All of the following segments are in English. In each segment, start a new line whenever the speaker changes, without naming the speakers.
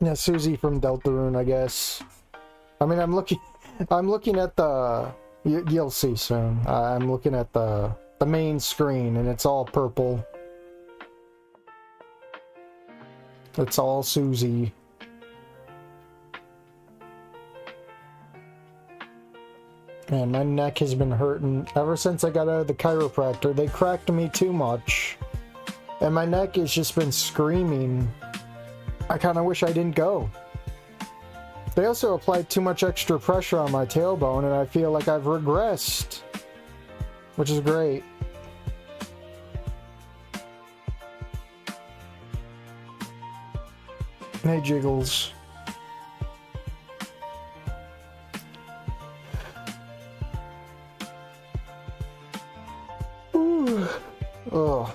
Yeah, Susie from Deltarune, I guess. I mean, I'm looking at the, you'll see soon. I'm looking at the main screen, and it's all purple. It's all Susie. Man, my neck has been hurting ever since I got out of the chiropractor. They cracked me too much, and my neck has just been screaming. I kind of wish I didn't go. They also applied too much extra pressure on my tailbone, and I feel like I've regressed, which is great. Hey, Jiggles. Ooh. Ugh.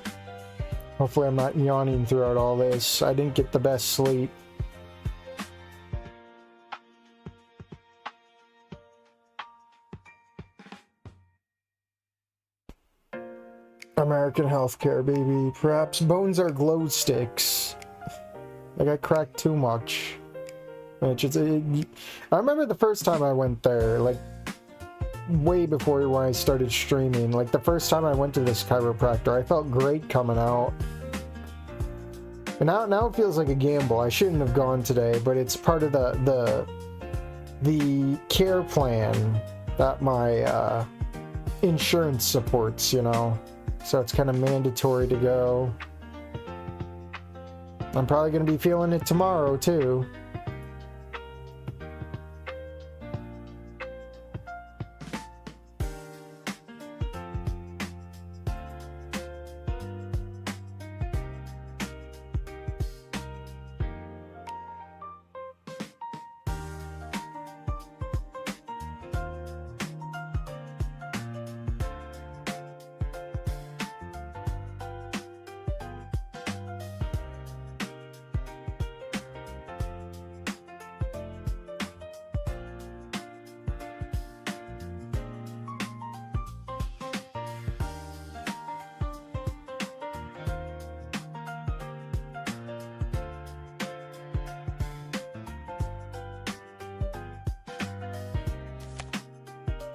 Hopefully I'm not yawning throughout all this. I didn't get the best sleep. American healthcare, baby. Perhaps bones are glow sticks. I got cracked too much. I remember the first time I went there, like, way before when I started streaming. Like, the first time I went to this chiropractor, I felt great coming out. And now it feels like a gamble. I shouldn't have gone today, but it's part of the care plan that my insurance supports, you know? So it's kind of mandatory to go. I'm probably going to be feeling it tomorrow, too.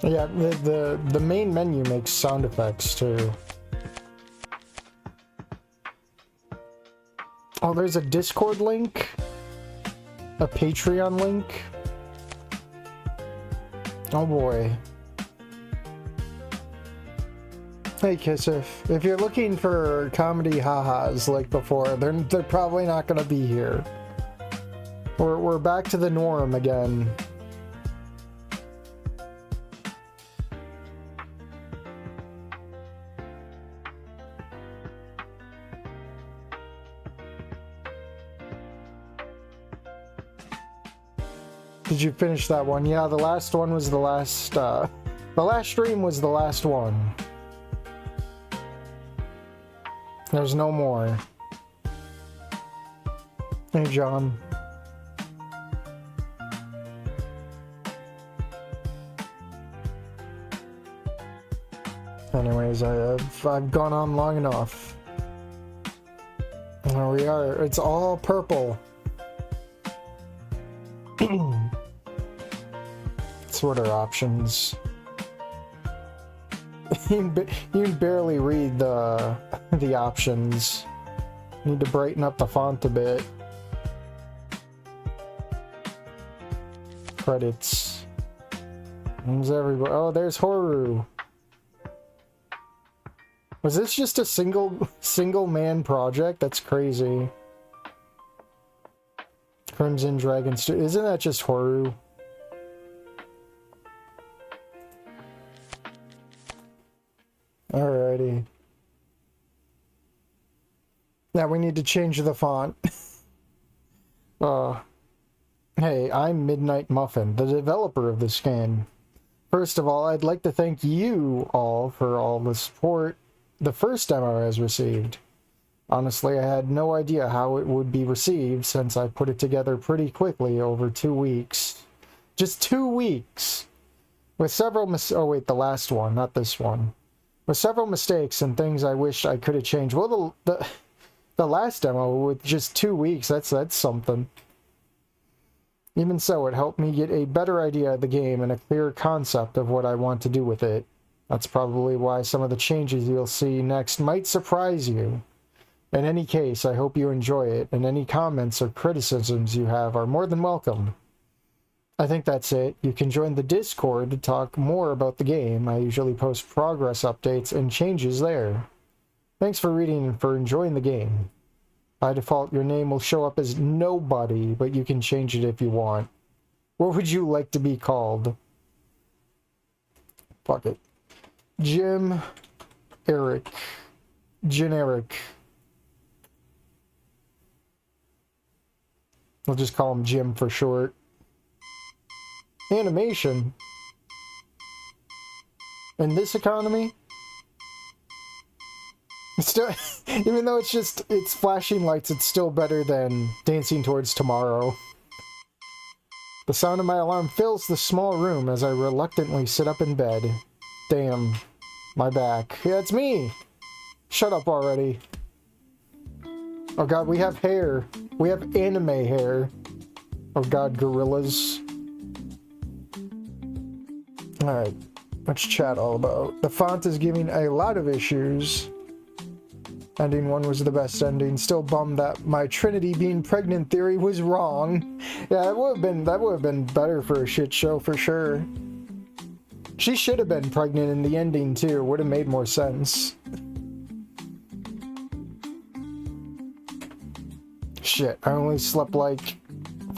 Yeah, the main menu makes sound effects too. Oh, there's a Discord link, a Patreon link. Oh boy. Hey Kissif, if you're looking for comedy ha-has like before, they're probably not gonna be here. We're back to the norm again. Did you finish that one? Yeah, the last one was the last, the last stream was the last one. There's no more. Hey, John. Anyways, I've gone on long enough. There we are. It's all purple. What are options? You can barely read the options. Need to brighten up the font a bit. Credits. There's everybody. Oh, there's Horu. Was this just a single man project? That's crazy. Crimson Dragon. Isn't that just Horu? Alrighty. Now we need to change the font. Hey, I'm Midnight Muffin, the developer of this game. First of all, I'd like to thank you all for all the support the first demo has received. Honestly, I had no idea how it would be received since I put it together pretty quickly over 2 weeks. Just 2 weeks! With several oh wait, the last one, not this one. With several mistakes and things I wish I could have changed. Well, the last demo with just 2 weeks, that's something. Even so, it helped me get a better idea of the game and a clearer concept of what I want to do with it. That's probably why some of the changes you'll see next might surprise you. In any case, I hope you enjoy it, and any comments or criticisms you have are more than welcome. I think that's it. You can join the Discord to talk more about the game. I usually post progress updates and changes there. Thanks for reading and for enjoying the game. By default, your name will show up as Nobody, but you can change it if you want. What would you like to be called? Fuck it. Jim, Eric, generic. We'll just call him Jim for short. Animation. In this economy? It's still, even though it's flashing lights, it's still better than Dancing Towards Tomorrow. The sound of my alarm fills the small room as I reluctantly sit up in bed. Damn, my back. Yeah, it's me! Shut up already. Oh god, we have hair. We have anime hair. Oh god, gorillas. Alright, what's chat all about? The font is giving a lot of issues. Ending 1 was the best ending. Still bummed that my Trinity being pregnant theory was wrong. Yeah, that would have been better for a shit show for sure. She should have been pregnant in the ending too. Would have made more sense. Shit, I only slept like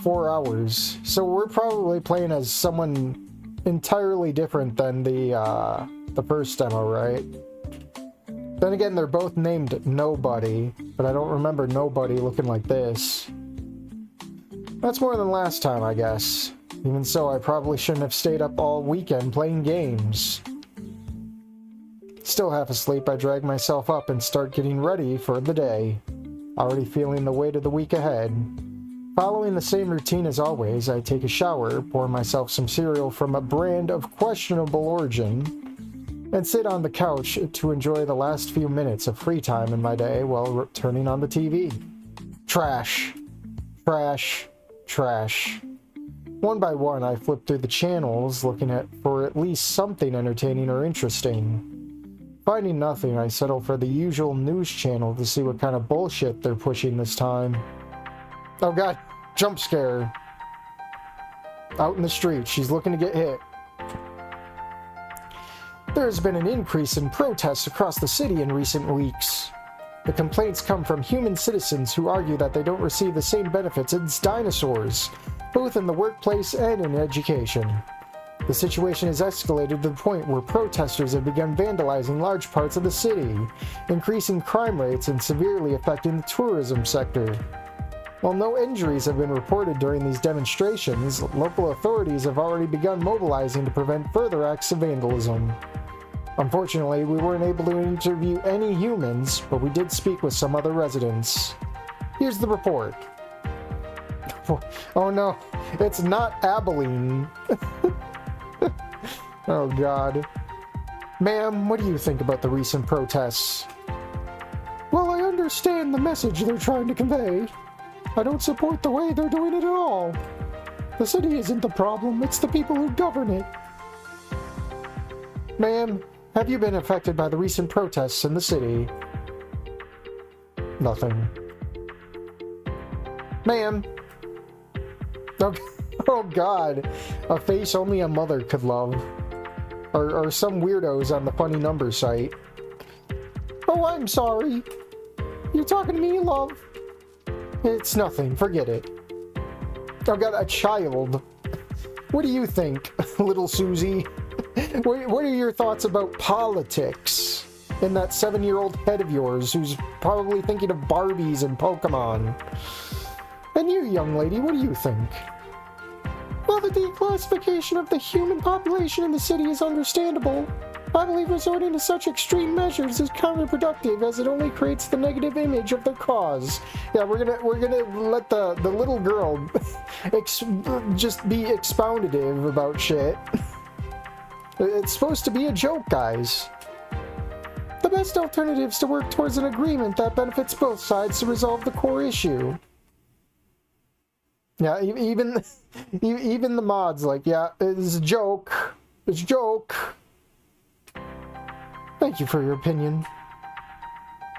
4 hours. So we're probably playing as someone entirely different than the first demo, right? Then again, they're both named Nobody, but I don't remember Nobody looking like this. That's more than last time, I guess. Even so, I probably shouldn't have stayed up all weekend playing games. Still half asleep, I drag myself up and start getting ready for the day. Already feeling the weight of the week ahead. Following the same routine as always, I take a shower, pour myself some cereal from a brand of questionable origin, and sit on the couch to enjoy the last few minutes of free time in my day while turning on the TV. Trash. Trash. Trash. One by one, I flip through the channels, looking for at least something entertaining or interesting. Finding nothing, I settle for the usual news channel to see what kind of bullshit they're pushing this time. Oh god, jump scare. Out in the street, she's looking to get hit. There has been an increase in protests across the city in recent weeks. The complaints come from human citizens who argue that they don't receive the same benefits as dinosaurs, both in the workplace and in education. The situation has escalated to the point where protesters have begun vandalizing large parts of the city, increasing crime rates and severely affecting the tourism sector. While no injuries have been reported during these demonstrations, local authorities have already begun mobilizing to prevent further acts of vandalism. Unfortunately, we weren't able to interview any humans, but we did speak with some other residents. Here's the report. Oh no, it's not Abilene. Oh god. Ma'am, what do you think about the recent protests? Well, I understand the message they're trying to convey. I don't support the way they're doing it at all. The city isn't the problem, it's the people who govern it. Ma'am, have you been affected by the recent protests in the city? Nothing. Ma'am. Oh god. A face only a mother could love. Or some weirdos on the funny number site. Oh, I'm sorry. You're talking to me, love? It's nothing. Forget it. I've got a child. What do you think, little Susie? What are your thoughts about politics? And that 7-year-old head of yours who's probably thinking of Barbies and Pokemon? And you, young lady, what do you think? Well, the declassification of the human population in the city is understandable. I believe resorting to such extreme measures is counterproductive, as it only creates the negative image of their cause. Yeah, we're gonna let the little girl just be expoundative about shit. It's supposed to be a joke, guys. The best alternative is to work towards an agreement that benefits both sides to resolve the core issue. Yeah, even the mods like, yeah, it's a joke. It's a joke. Thank you for your opinion.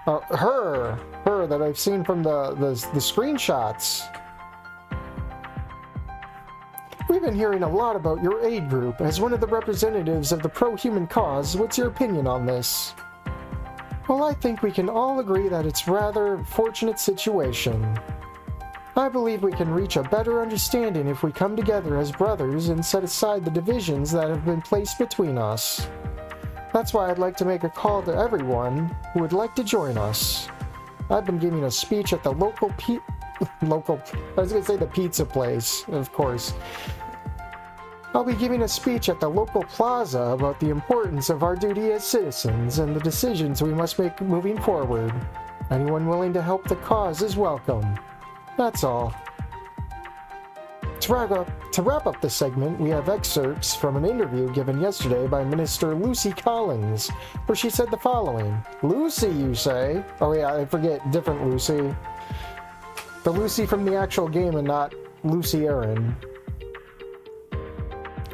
Her that I've seen from the screenshots. We've been hearing a lot about your aid group. As one of the representatives of the pro-human cause, what's your opinion on this? Well, I think we can all agree that it's rather a fortunate situation. I believe we can reach a better understanding if we come together as brothers and set aside the divisions that have been placed between us. That's why I'd like to make a call to everyone who would like to join us. I've been giving a speech at the I was going to say the pizza place, of course. I'll be giving a speech at the local plaza about the importance of our duty as citizens and the decisions we must make moving forward. Anyone willing to help the cause is welcome. That's all. To wrap up this segment, we have excerpts from an interview given yesterday by Minister Lucy Collins, where she said the following. Lucy, you say? Oh yeah, I forget, different Lucy. The Lucy from the actual game and not Lucy Aaron.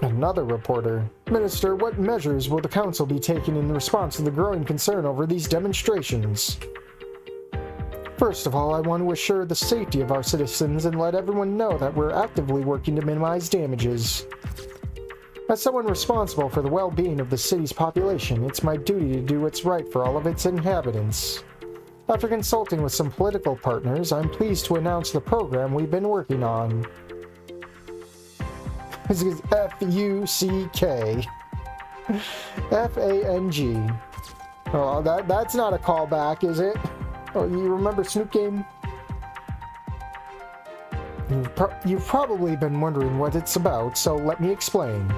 Another reporter. Minister, what measures will the council be taking in response to the growing concern over these demonstrations? First of all, I want to assure the safety of our citizens and let everyone know that we're actively working to minimize damages. As someone responsible for the well-being of the city's population, it's my duty to do what's right for all of its inhabitants. After consulting with some political partners, I'm pleased to announce the program we've been working on. This is F-U-C-K. F-A-N-G. Oh, that's not a callback, is it? Oh, you remember Snoop Game? You've probably been wondering what it's about, so let me explain.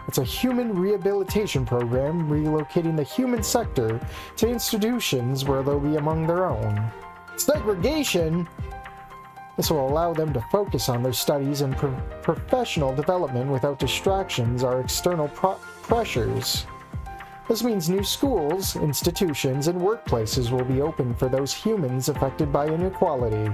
It's a human rehabilitation program relocating the human sector to institutions where they'll be among their own. Segregation? This will allow them to focus on their studies and professional development without distractions or external pressures. This means new schools, institutions, and workplaces will be open for those humans affected by inequality.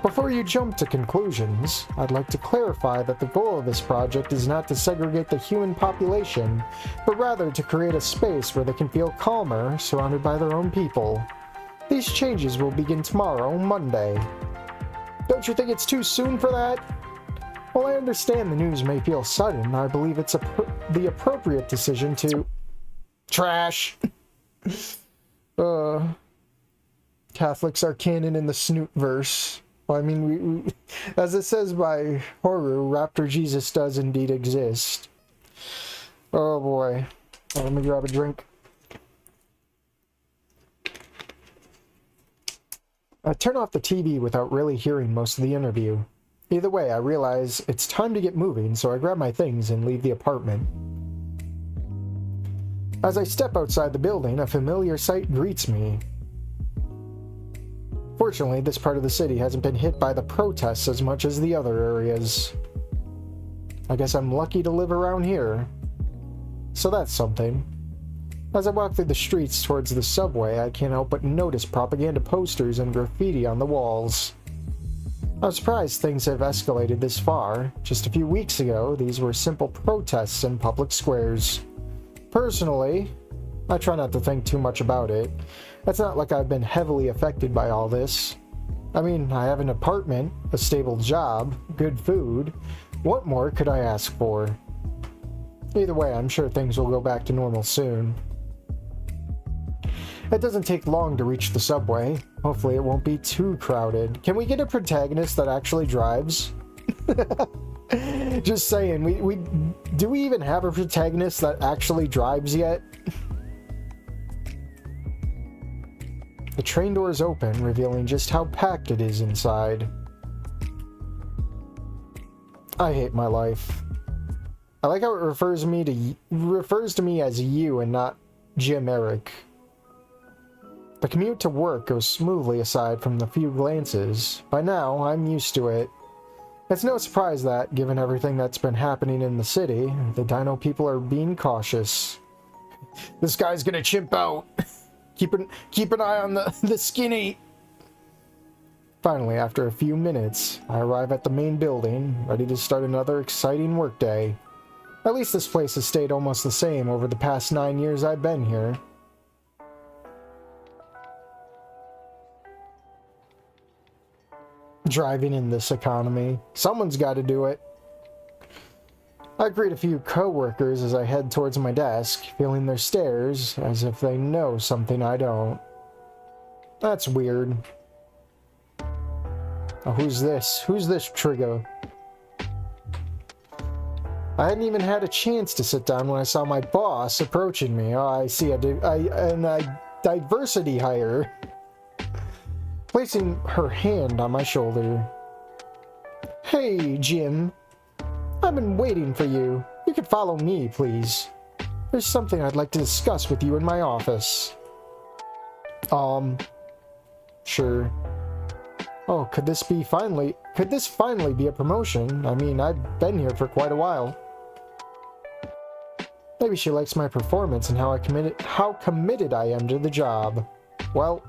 Before you jump to conclusions, I'd like to clarify that the goal of this project is not to segregate the human population, but rather to create a space where they can feel calmer, surrounded by their own people. These changes will begin tomorrow, Monday. Don't you think it's too soon for that? While I understand the news may feel sudden, I believe it's the appropriate decision to... Trash! Catholics are canon in the Snoot verse. Well, I mean, we, as it says by Horu, Raptor Jesus does indeed exist. Oh boy. Oh, let me grab a drink. I turn off the TV without really hearing most of the interview. Either way, I realize it's time to get moving, so I grab my things and leave the apartment. As I step outside the building, a familiar sight greets me. Fortunately, this part of the city hasn't been hit by the protests as much as the other areas. I guess I'm lucky to live around here. So that's something. As I walk through the streets towards the subway, I can't help but notice propaganda posters and graffiti on the walls. I'm surprised things have escalated this far. Just a few weeks ago, these were simple protests in public squares. Personally, I try not to think too much about it. It's not like I've been heavily affected by all this. I mean, I have an apartment, a stable job, good food. What more could I ask for? Either way, I'm sure things will go back to normal soon. It doesn't take long to reach the subway. Hopefully it won't be too crowded. Can we get a protagonist that actually drives? Just saying, do we even have a protagonist that actually drives yet? The train doors open, revealing just how packed it is inside. I hate my life. I like how it refers to me as you and not Jim Eric. The commute to work goes smoothly aside from the few glances. By now, I'm used to it. It's no surprise that, given everything that's been happening in the city, the Dino people are being cautious. This guy's gonna chimp out. Keep an eye on the skinny. Finally, after a few minutes, I arrive at the main building, ready to start another exciting workday. At least this place has stayed almost the same over the past 9 years I've been here. Driving in this economy. Someone's got to do it. I greet a few co-workers as I head towards my desk, feeling their stares as if they know something I don't. That's weird. Oh, who's this? Who's this trigger? I hadn't even had a chance to sit down when I saw my boss approaching me. Oh, I see a diversity hire. Placing her hand on my shoulder. Hey, Jim. I've been waiting for you. You could follow me, please. There's something I'd like to discuss with you in my office. Sure. Oh, could this finally be a promotion? I mean, I've been here for quite a while. Maybe she likes my performance and how committed I am to the job. Well,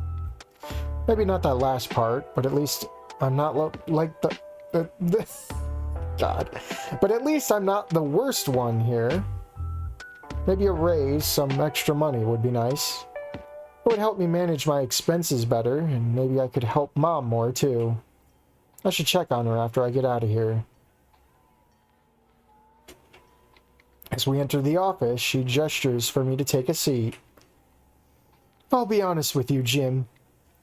maybe not that last part, but at least I'm not like the God. But at least I'm not the worst one here. Maybe a raise, some extra money would be nice. It would help me manage my expenses better, and maybe I could help Mom more too. I should check on her after I get out of here. As we enter the office, she gestures for me to take a seat. I'll be honest with you, Jim.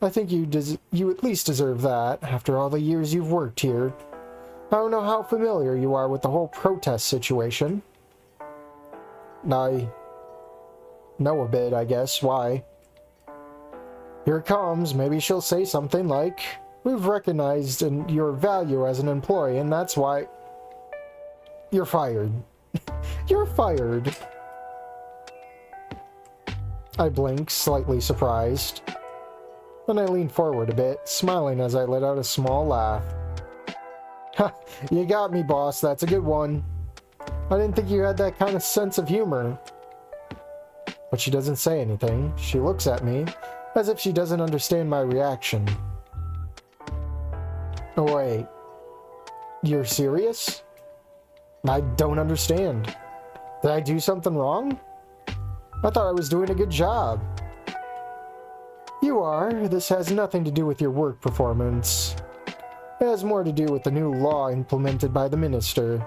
I think you at least deserve that, after all the years you've worked here. I don't know how familiar you are with the whole protest situation. I know a bit, I guess. Why? Here it comes. Maybe she'll say something like, we've recognized your value as an employee, and that's why you're fired. You're fired. I blink, slightly surprised. Then I lean forward a bit, smiling as I let out a small laugh. Ha! You got me, boss. That's a good one. I didn't think you had that kind of sense of humor. But she doesn't say anything. She looks at me, as if she doesn't understand my reaction. Oh, wait. You're serious? I don't understand. Did I do something wrong? I thought I was doing a good job. You are. This has nothing to do with your work performance. It has more to do with the new law implemented by the minister.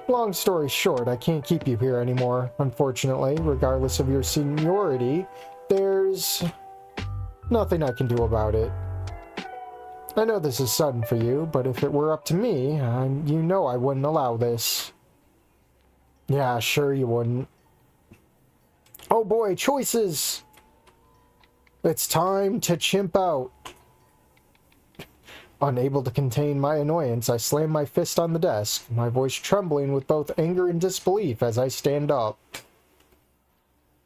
Long story short, I can't keep you here anymore, unfortunately. Regardless of your seniority, there's nothing I can do about it. I know this is sudden for you, but if it were up to me, you know I wouldn't allow this. Yeah, sure you wouldn't. Oh boy, choices! It's time to chimp out. Unable to contain my annoyance, I slam my fist on the desk, my voice trembling with both anger and disbelief as I stand up.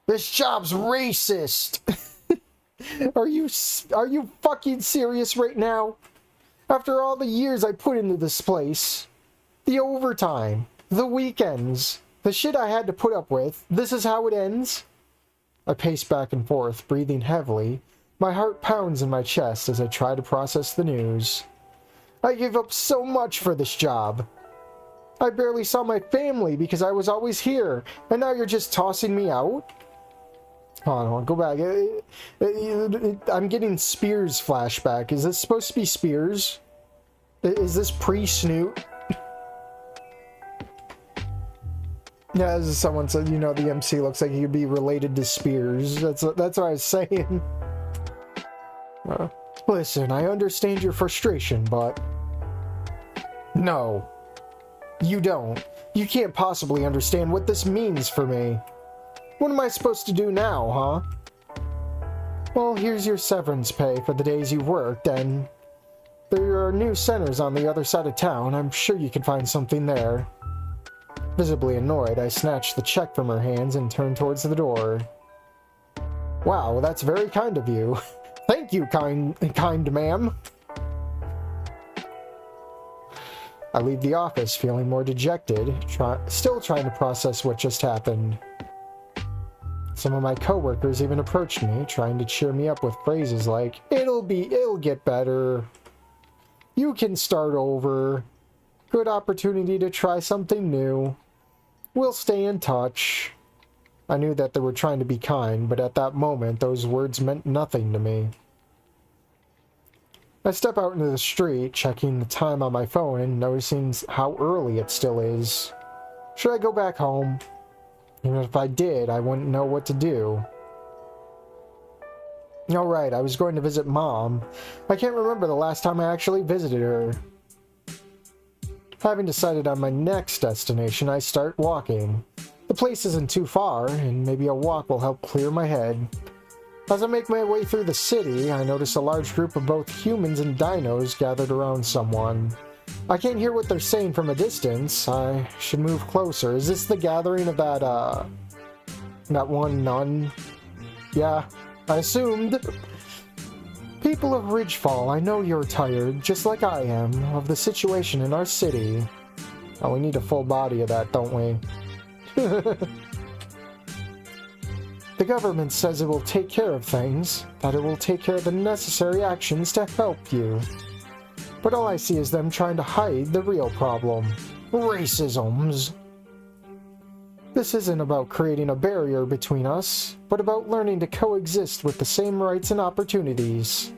This job's racist! Are you fucking serious right now? After all the years I put into this place, the overtime, the weekends, the shit I had to put up with, this is how it ends? I pace back and forth, breathing heavily. My heart pounds in my chest as I try to process the news. I gave up so much for this job. I barely saw my family because I was always here, and now you're just tossing me out? Hold on, go back. I'm getting Spears flashback. Is this supposed to be Spears? Is this pre-Snoot? Yeah, as someone said, you know, the MC looks like he could be related to Spears. That's what I was saying. Listen, I understand your frustration, but... No. You don't. You can't possibly understand what this means for me. What am I supposed to do now, huh? Well, here's your severance pay for the days you've worked, and there are new centers on the other side of town. I'm sure you can find something there. Visibly annoyed, I snatched the check from her hands and turned towards the door. Wow, that's very kind of you. Thank you, kind ma'am. I leave the office feeling more dejected, still trying to process what just happened. Some of my coworkers even approached me, trying to cheer me up with phrases like, it'll get better. You can start over. Good opportunity to try something new. We'll stay in touch. I knew that they were trying to be kind, but at that moment, those words meant nothing to me. I step out into the street, checking the time on my phone and noticing how early it still is. Should I go back home? Even if I did, I wouldn't know what to do. Alright, I was going to visit Mom. I can't remember the last time I actually visited her. Having decided on my next destination, I start walking. The place isn't too far, and maybe a walk will help clear my head. As I make my way through the city, I notice a large group of both humans and dinos gathered around someone. I can't hear what they're saying from a distance. I should move closer. Is this the gathering of that one nun? Yeah, I assumed. People of Ridgefall, I know you're tired, just like I am, of the situation in our city. Oh, we need a full body of that, don't we? The government says it will take care of things, that it will take care of the necessary actions to help you. But all I see is them trying to hide the real problem. Racisms. This isn't about creating a barrier between us, but about learning to coexist with the same rights and opportunities.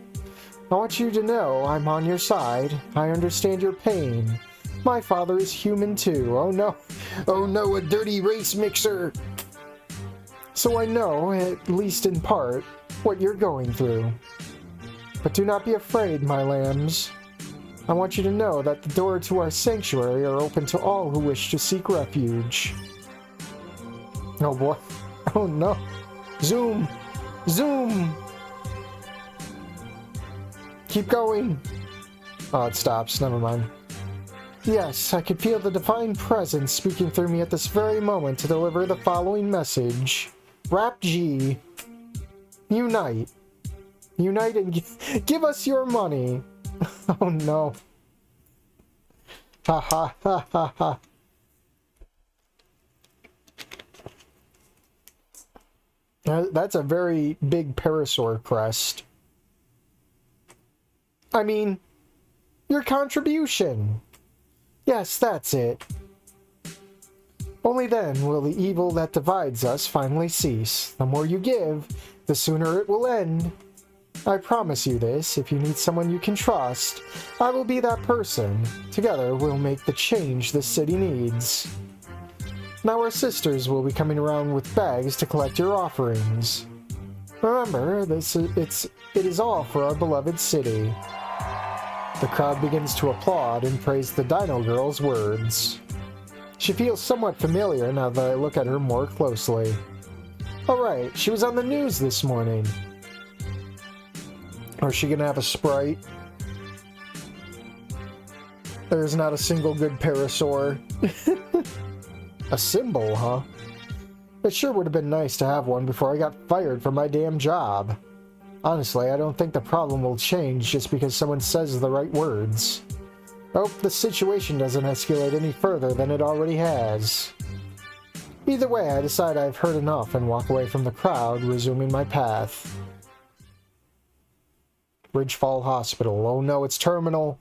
I want you to know I'm on your side. I understand your pain. My father is human too. Oh no, a dirty race mixer. So I know, at least in part, what you're going through. But do not be afraid, my lambs. I want you to know that the doors to our sanctuary are open to all who wish to seek refuge. Oh boy. Oh no. Zoom! Zoom! Keep going! Oh, it stops. Never mind. Yes, I could feel the divine presence speaking through me at this very moment to deliver the following message. Rap G. Unite. Unite and give us your money. Oh no. Ha ha ha ha ha. That's a very big parasaur crest. I mean, your contribution. Yes, that's it. Only then will the evil that divides us finally cease. The more you give, the sooner it will end. I promise you this, if you need someone you can trust, I will be that person. Together, we'll make the change this city needs. Now our sisters will be coming around with bags to collect your offerings. Remember, it is all for our beloved city. The crowd begins to applaud and praise the Dino Girl's words. She feels somewhat familiar now that I look at her more closely. Alright, she was on the news this morning. Or is she gonna have a Sprite? There's not a single good parasaur. A symbol, huh? It sure would have been nice to have one before I got fired from my damn job. Honestly, I don't think the problem will change just because someone says the right words. I hope the situation doesn't escalate any further than it already has. Either way, I decide I've heard enough and walk away from the crowd, resuming my path. Ridgefall Hospital. Oh no, it's terminal.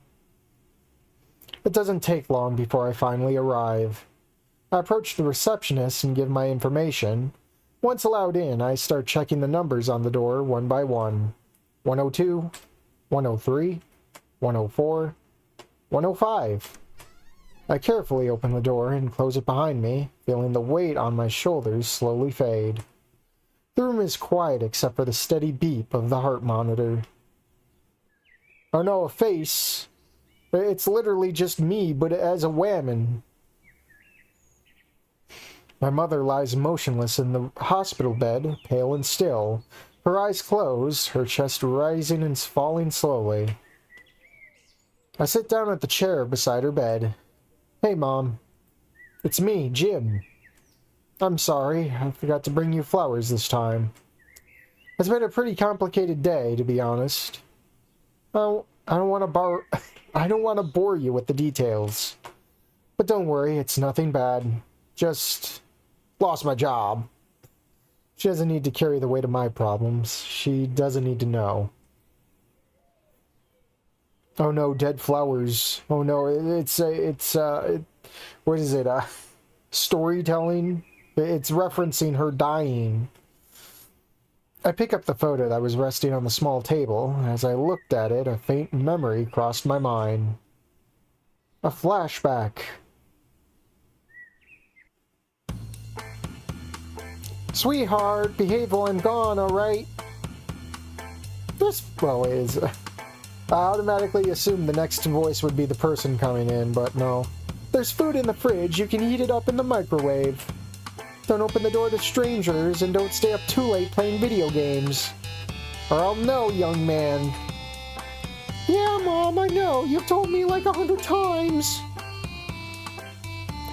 It doesn't take long before I finally arrive. I approach the receptionist and give my information. Once allowed in, I start checking the numbers on the door one by one. 102, 103, 104, 105. I carefully open the door and close it behind me, feeling the weight on my shoulders slowly fade. The room is quiet except for the steady beep of the heart monitor. Oh no, a face. It's literally just me, but as a woman. My mother lies motionless in the hospital bed, pale and still, her eyes closed, her chest rising and falling slowly. I sit down at the chair beside her bed. Hey, Mom. It's me, Jim. I'm sorry, I forgot to bring you flowers this time. It's been a pretty complicated day, to be honest. Oh, I don't want to bore you with the details. But don't worry, it's nothing bad. Just lost my job. She doesn't need to carry the weight of my problems. She doesn't need to know. Oh no, dead flowers. Oh no, what is it? Storytelling? It's referencing her dying. I pick up the photo that was resting on the small table. As I looked at it, a faint memory crossed my mind. A flashback. Sweetheart, behave while I'm gone, alright? I automatically assumed the next voice would be the person coming in, but no. There's food in the fridge, you can heat it up in the microwave. Don't open the door to strangers, and don't stay up too late playing video games. Or I'll know, young man. Yeah, Mom, I know. You've told me like 100 times.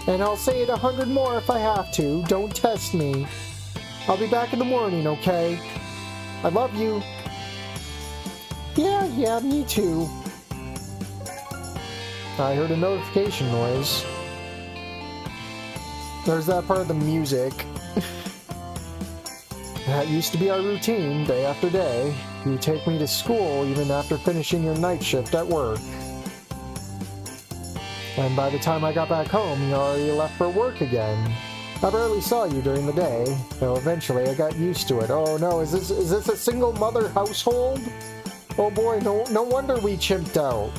And I'll say it 100 more if I have to. Don't test me. I'll be back in the morning, okay? I love you. Yeah, me too. I heard a notification noise. There's that part of the music. That used to be our routine, day after day. You take me to school even after finishing your night shift at work. And by the time I got back home, you already left for work again. I barely saw you during the day, though eventually I got used to it. Oh no, is this a single mother household? Oh boy, no wonder we chimped out.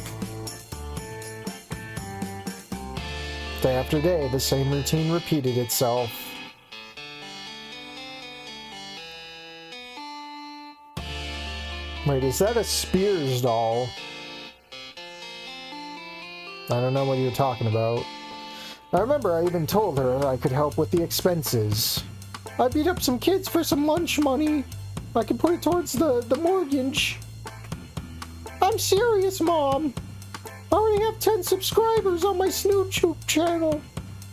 Day after day, the same routine repeated itself. Wait, is that a Spears doll? I don't know what you're talking about. I remember I even told her I could help with the expenses. I beat up some kids for some lunch money. I can put it towards the mortgage. I'm serious, Mom. I already have 10 subscribers on my SnootTube channel.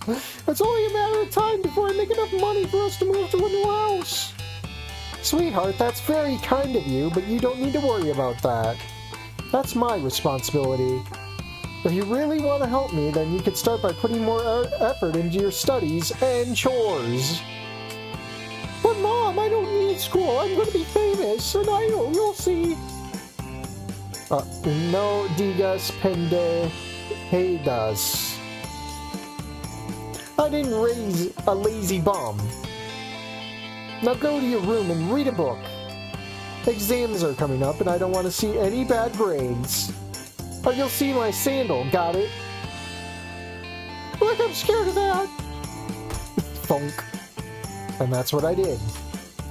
It's only a matter of time before I make enough money for us to move to a new house. Sweetheart, that's very kind of you, but you don't need to worry about that. That's my responsibility. If you really want to help me, then you could start by putting more effort into your studies and chores. But Mom, I don't need school. I'm going to be famous, and I know you'll see. No digas pendejadas. I didn't raise a lazy bum. Now go to your room and read a book. Exams are coming up and I don't want to see any bad grades. Or you'll see my sandal, got it? Look, I'm scared of that. Funk. And that's what I did.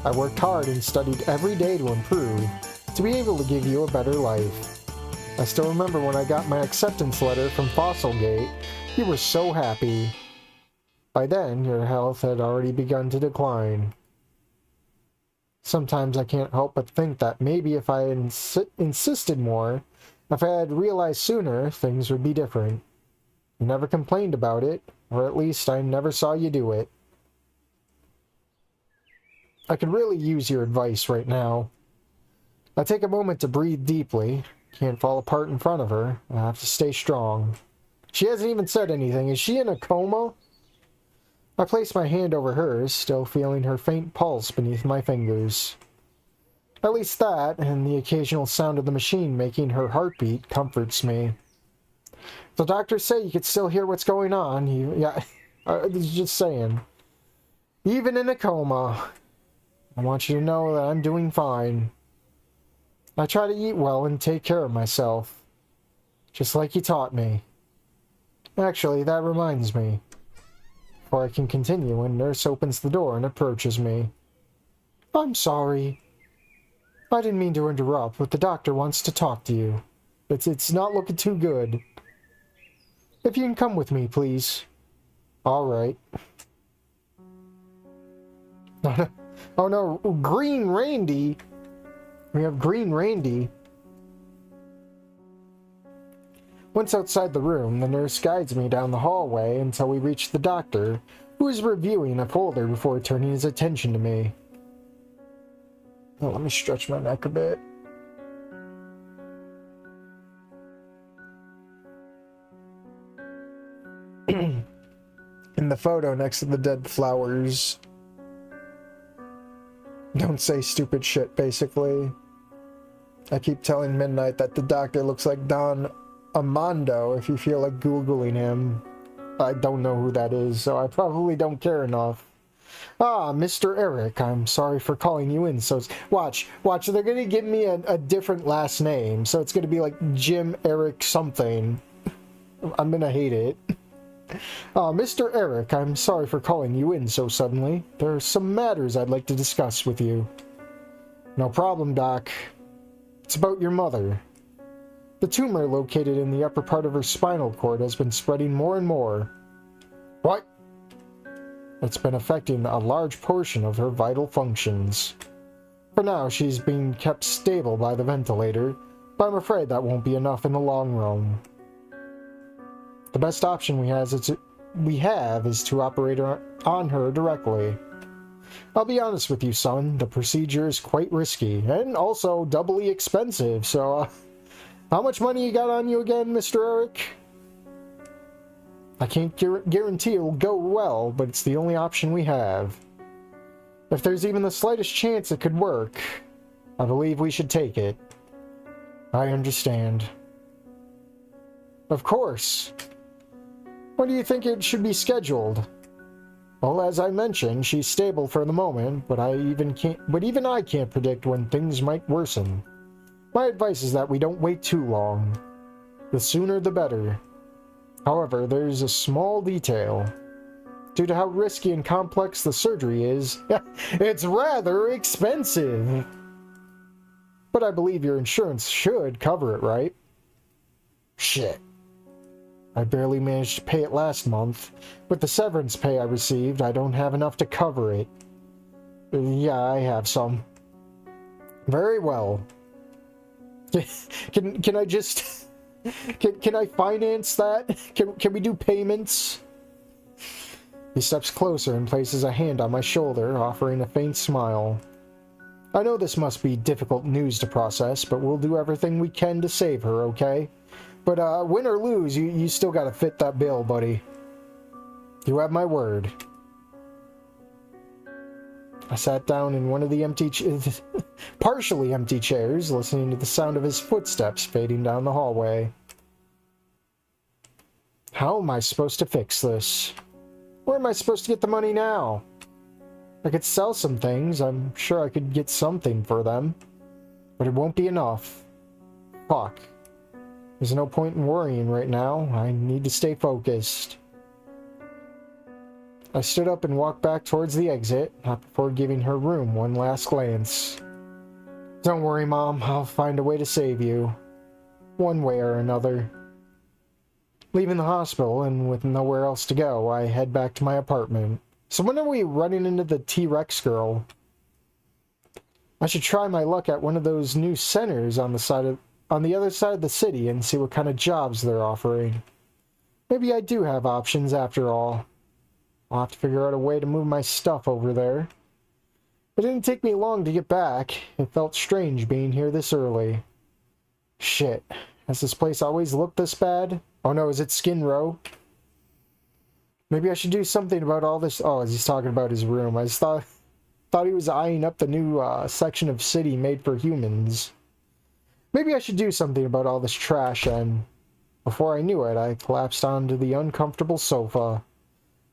I worked hard and studied every day to improve, to be able to give you a better life. I still remember when I got my acceptance letter from Fossilgate. You were so happy. By then, your health had already begun to decline. Sometimes I can't help but think that maybe if I insisted more, if I had realized sooner, things would be different. You never complained about it, or at least I never saw you do it. I could really use your advice right now. I take a moment to breathe deeply. Can't fall apart in front of her. I have to stay strong. She hasn't even said anything. Is she in a coma? I place my hand over hers, still feeling her faint pulse beneath my fingers. At least that, and the occasional sound of the machine making her heartbeat, comforts me. The doctors say you could still hear what's going on. Just saying. Even in a coma, I want you to know that I'm doing fine. I try to eat well and take care of myself, just like you taught me. Actually, that reminds me. Before I can continue, a nurse opens the door and approaches me. I'm sorry. I didn't mean to interrupt, but the doctor wants to talk to you. It's not looking too good. If you can come with me, please. All right. Oh no, Green Randy. We have Green Randy. Once outside the room, the nurse guides me down the hallway until we reach the doctor, who is reviewing a folder before turning his attention to me. Oh, let me stretch my neck a bit. In the photo next to the dead flowers, Don't say stupid shit, basically. I keep telling Midnight that the doctor looks like Don Amando if you feel like Googling him. I don't know who that is, so I probably don't care enough. Ah, Mr. Eric, I'm sorry for calling you in, so... Watch, they're gonna give me a different last name, so it's gonna be like Jim Eric something. I'm gonna hate it. Mr. Eric, I'm sorry for calling you in so suddenly. There are some matters I'd like to discuss with you. No problem, Doc. It's about your mother. The tumor located in the upper part of her spinal cord has been spreading more and more. What? It's been affecting a large portion of her vital functions. For now, she's being kept stable by the ventilator, but I'm afraid that won't be enough in the long run. The best option we have is to operate on her directly. I'll be honest with you, son, the procedure is quite risky, and also doubly expensive, so, how much money you got on you again, Mr. Eric? I can't guarantee it will go well, but it's the only option we have. If there's even the slightest chance it could work, I believe we should take it. I understand. Of course. When do you think it should be scheduled? Well, as I mentioned, she's stable for the moment, but even I can't predict when things might worsen. My advice is that we don't wait too long. The sooner the better. However, there's a small detail. Due to how risky and complex the surgery is, it's rather expensive. But I believe your insurance should cover it, right? Shit. I barely managed to pay it last month. With the severance pay I received, I don't have enough to cover it. Yeah, I have some. Very well. Can I just... Can I finance that? Can we do payments? He steps closer and places a hand on my shoulder, offering a faint smile. I know this must be difficult news to process, but we'll do everything we can to save her, okay? But win or lose, you still gotta fit that bill, buddy. You have my word. I sat down in one of the partially empty chairs, listening to the sound of his footsteps fading down the hallway. How am I supposed to fix this? Where am I supposed to get the money now? I could sell some things. I'm sure I could get something for them. But it won't be enough. Fuck. There's no point in worrying right now. I need to stay focused. I stood up and walked back towards the exit, not before giving her room one last glance. Don't worry, Mom. I'll find a way to save you. One way or another. Leaving the hospital, and with nowhere else to go, I head back to my apartment. So when are we running into the T-Rex girl? I should try my luck at one of those new centers on the other side of the city and see what kind of jobs they're offering. Maybe I do have options after all. I'll have to figure out a way to move my stuff over there. It didn't take me long to get back. It felt strange being here this early. Shit. Has this place always looked this bad? Oh no, is it Skin Row? Maybe I should do something about all this. Oh, he's talking about his room. I just thought he was eyeing up the new section of city made for humans. Maybe I should do something about all this trash, and before I knew it, I collapsed onto the uncomfortable sofa.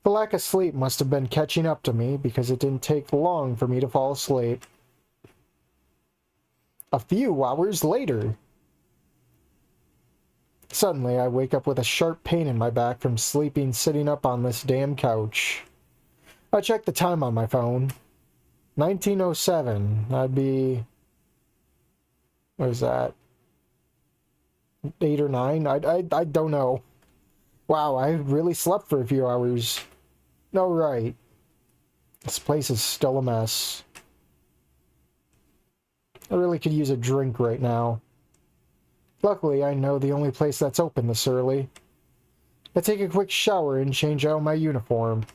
The lack of sleep must have been catching up to me, because it didn't take long for me to fall asleep. A few hours later. Suddenly, I wake up with a sharp pain in my back from sitting up on this damn couch. I check the time on my phone. 19:07. That'd be... What is that? 8 or 9? I don't know. Wow, I really slept for a few hours. No, right. This place is still a mess. I really could use a drink right now. Luckily, I know the only place that's open this early. I take a quick shower and change out my uniform.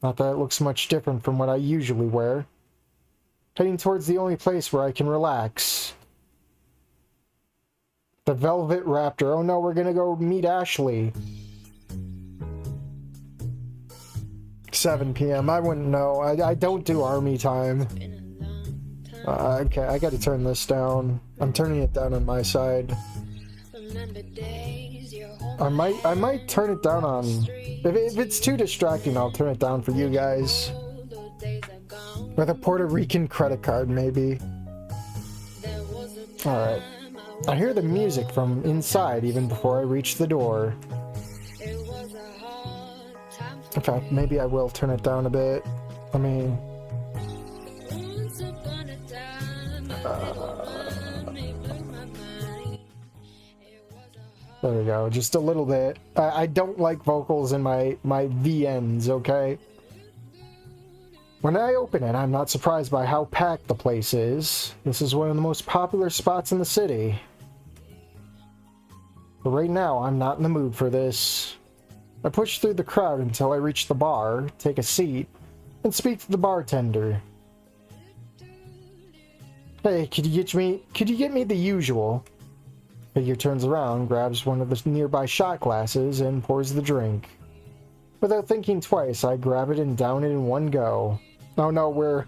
Not that it looks much different from what I usually wear. Heading towards the only place where I can relax. The Velvet Raptor. Oh no, we're gonna go meet Ashley. 7 p.m. I wouldn't know. I don't do army time. Okay, I gotta turn this down. I'm turning it down on my side. I might turn it down on... If it's too distracting, I'll turn it down for you guys. With a Puerto Rican credit card, maybe. Alright. I hear the music from inside even before I reach the door. In fact, maybe I will turn it down a bit. I mean... there we go, just a little bit. I don't like vocals in my VNs, okay? When I open it, I'm not surprised by how packed the place is. This is one of the most popular spots in the city. But right now, I'm not in the mood for this. I push through the crowd until I reach the bar, take a seat, and speak to the bartender. Hey, could you get me the usual? Figure turns around, grabs one of the nearby shot glasses, and pours the drink. Without thinking twice, I grab it and down it in one go. Oh no, we're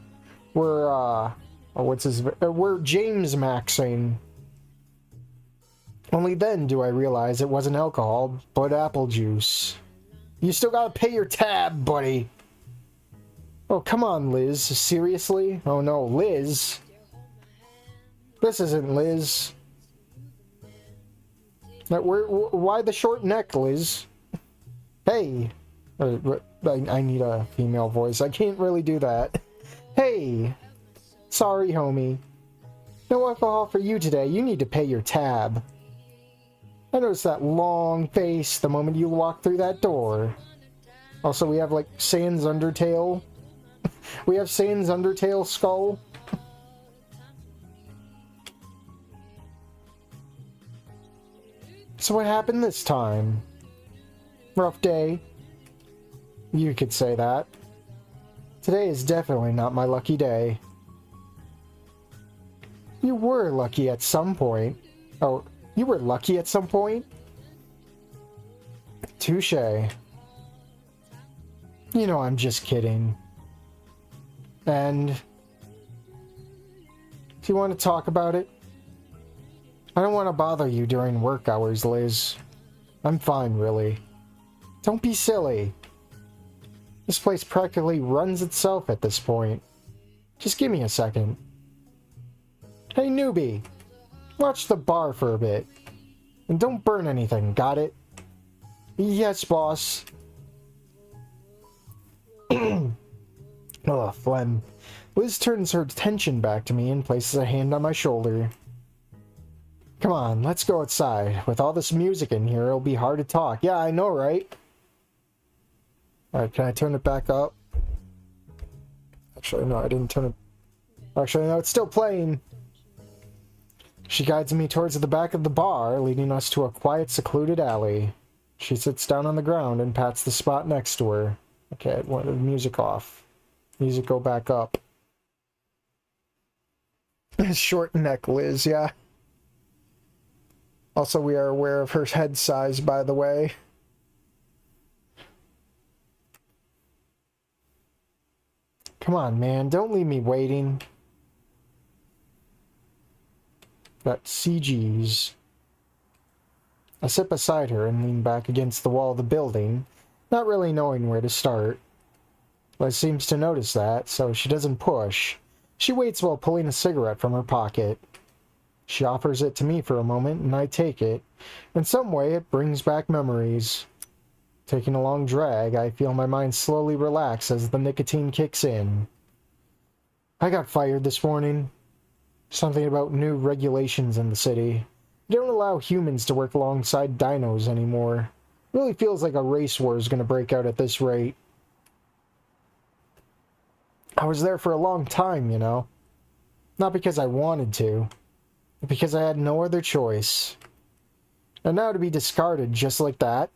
James Maxing. Only then do I realize it wasn't alcohol, but apple juice. You still gotta pay your tab, buddy. Oh, come on, Liz. Seriously? Oh no, Liz. This isn't Liz. Why the short neck, Liz? Hey. I need a female voice. I can't really do that. Hey. Sorry, homie. No alcohol for you today. You need to pay your tab. I noticed that long face the moment you walked through that door. Also, we have, like, Sans Undertale. We have Sans Undertale skull. So what happened this time? Rough day. You could say that. Today is definitely not my lucky day. You were lucky at some point. Oh, you were lucky at some point? Touché. You know, I'm just kidding. And... do you want to talk about it? I don't want to bother you during work hours, Liz. I'm fine, really. Don't be silly. This place practically runs itself at this point. Just give me a second. Hey, newbie. Watch the bar for a bit. And don't burn anything, got it? Yes, boss. Ugh, phlegm. Liz turns her attention back to me and places a hand on my shoulder. Come on, let's go outside. With all this music in here, it'll be hard to talk. Yeah, I know, right? Alright, can I turn it back up? Actually, no, I didn't turn it... Actually, no, it's still playing. She guides me towards the back of the bar, leading us to a quiet, secluded alley. She sits down on the ground and pats the spot next to her. Okay, I want the music off. Music go back up. Short neck, Liz, yeah. Also, we are aware of her head size, by the way. Come on, man. Don't leave me waiting. Got CGs. I sit beside her and lean back against the wall of the building, not really knowing where to start. Liz seems to notice that, so she doesn't push. She waits while pulling a cigarette from her pocket. She offers it to me for a moment, and I take it. In some way, it brings back memories. Taking a long drag, I feel my mind slowly relax as the nicotine kicks in. I got fired this morning. Something about new regulations in the city. They don't allow humans to work alongside dinos anymore. It really feels like a race war is going to break out at this rate. I was there for a long time, you know. Not because I wanted to, but because I had no other choice. And now to be discarded just like that.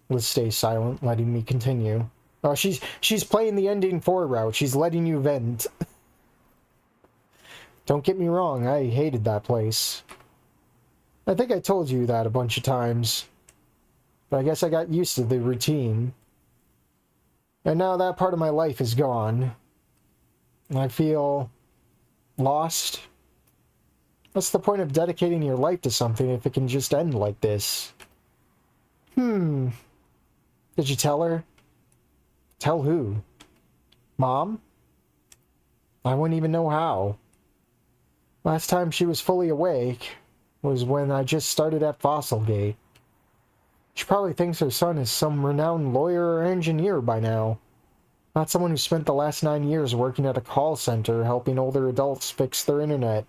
Liz stays silent, letting me continue. Oh, she's playing the ending 4 route. She's letting you vent. Don't get me wrong, I hated that place. I think I told you that a bunch of times. But I guess I got used to the routine. And now that part of my life is gone. And I feel Lost? What's the point of dedicating your life to something if it can just end like this? Did you tell her? Tell who? Mom? I wouldn't even know how. Last time she was fully awake was when I just started at Fossilgate. She probably thinks her son is some renowned lawyer or engineer by now. Not someone who spent the last 9 years working at a call center helping older adults fix their internet.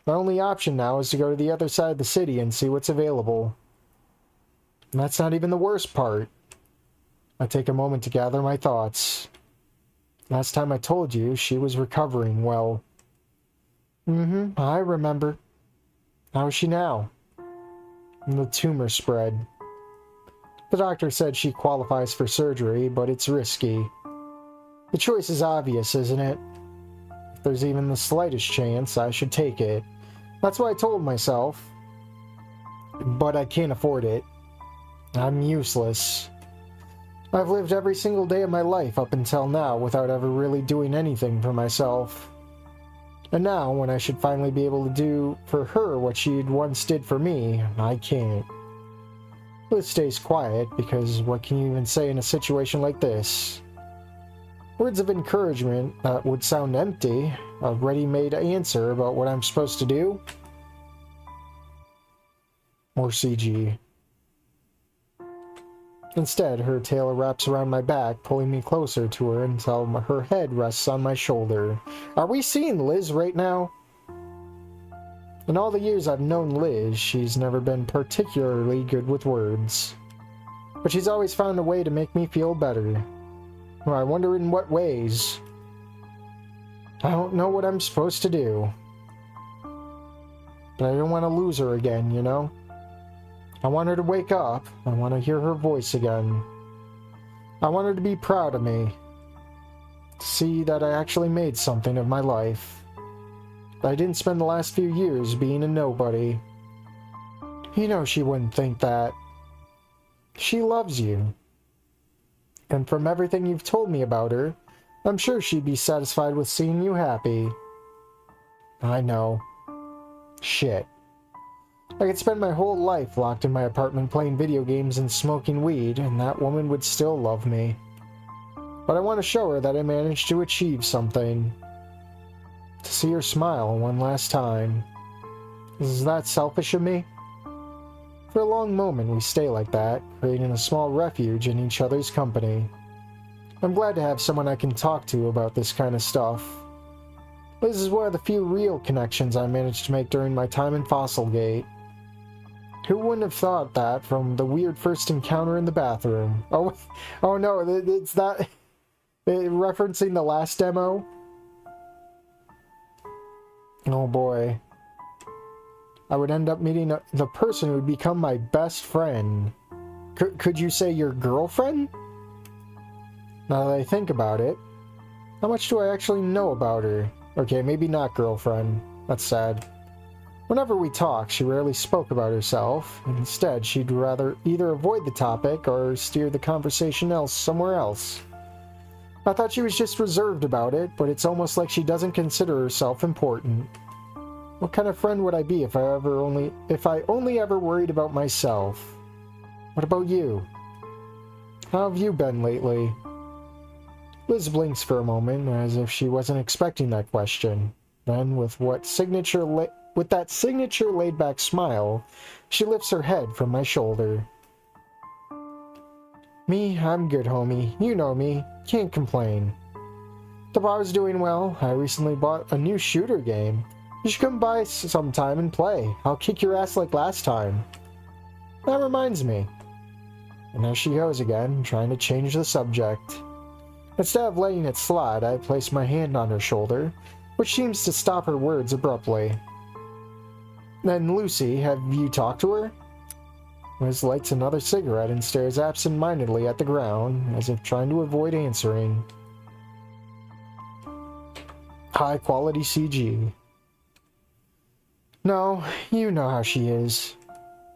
My only option now is to go to the other side of the city and see what's available. And that's not even the worst part. I take a moment to gather my thoughts. Last time I told you, she was recovering well. I remember. How is she now? The tumor spread. The doctor said she qualifies for surgery, but it's risky. The choice is obvious, isn't it? If there's even the slightest chance, I should take it. That's what I told myself. But I can't afford it. I'm useless. I've lived every single day of my life up until now without ever really doing anything for myself. And now, when I should finally be able to do for her what she once did for me, I can't. Liz stays quiet because what can you even say in a situation like this? Words of encouragement that would sound empty, a ready-made answer about what I'm supposed to do? More CG. Instead, her tail wraps around my back, pulling me closer to her until her head rests on my shoulder. Are we seeing Liz right now? In all the years I've known Liz, she's never been particularly good with words. But she's always found a way to make me feel better. Well, I wonder in what ways. I don't know what I'm supposed to do. But I don't want to lose her again, you know? I want her to wake up. I want to hear her voice again. I want her to be proud of me. To see that I actually made something of my life. That I didn't spend the last few years being a nobody. You know she wouldn't think that. She loves you. And from everything you've told me about her, I'm sure she'd be satisfied with seeing you happy. I know. Shit. I could spend my whole life locked in my apartment playing video games and smoking weed, and that woman would still love me. But I want to show her that I managed to achieve something. To see her smile one last time. Is that selfish of me? For a long moment we stay like that, creating a small refuge in each other's company. I'm glad to have someone I can talk to about this kind of stuff. Liz is one of the few real connections I managed to make during my time in Fossilgate. Who wouldn't have thought that from the weird first encounter in the bathroom? Oh no, it's that... referencing the last demo? Oh boy. I would end up meeting the person who would become my best friend. Could you say your girlfriend? Now that I think about it, how much do I actually know about her? Okay, maybe not girlfriend. That's sad. Whenever we talked, she rarely spoke about herself. Instead, she'd rather either avoid the topic or steer the conversation somewhere else. I thought she was just reserved about it, but it's almost like she doesn't consider herself important. What kind of friend would I be if I only ever worried about myself? What about you? How have you been lately? Liz blinks for a moment, as if she wasn't expecting that question. Then, with that signature laid-back smile, she lifts her head from my shoulder. Me, I'm good, homie. You know me. Can't complain. The bar's doing well. I recently bought a new shooter game. You should come by sometime and play. I'll kick your ass like last time. That reminds me. And there she goes again, trying to change the subject. Instead of letting it slide, I place my hand on her shoulder, which seems to stop her words abruptly. Then, Lucy, have you talked to her? Liz lights another cigarette and stares absent-mindedly at the ground, as if trying to avoid answering. High-quality CG. No, you know how she is.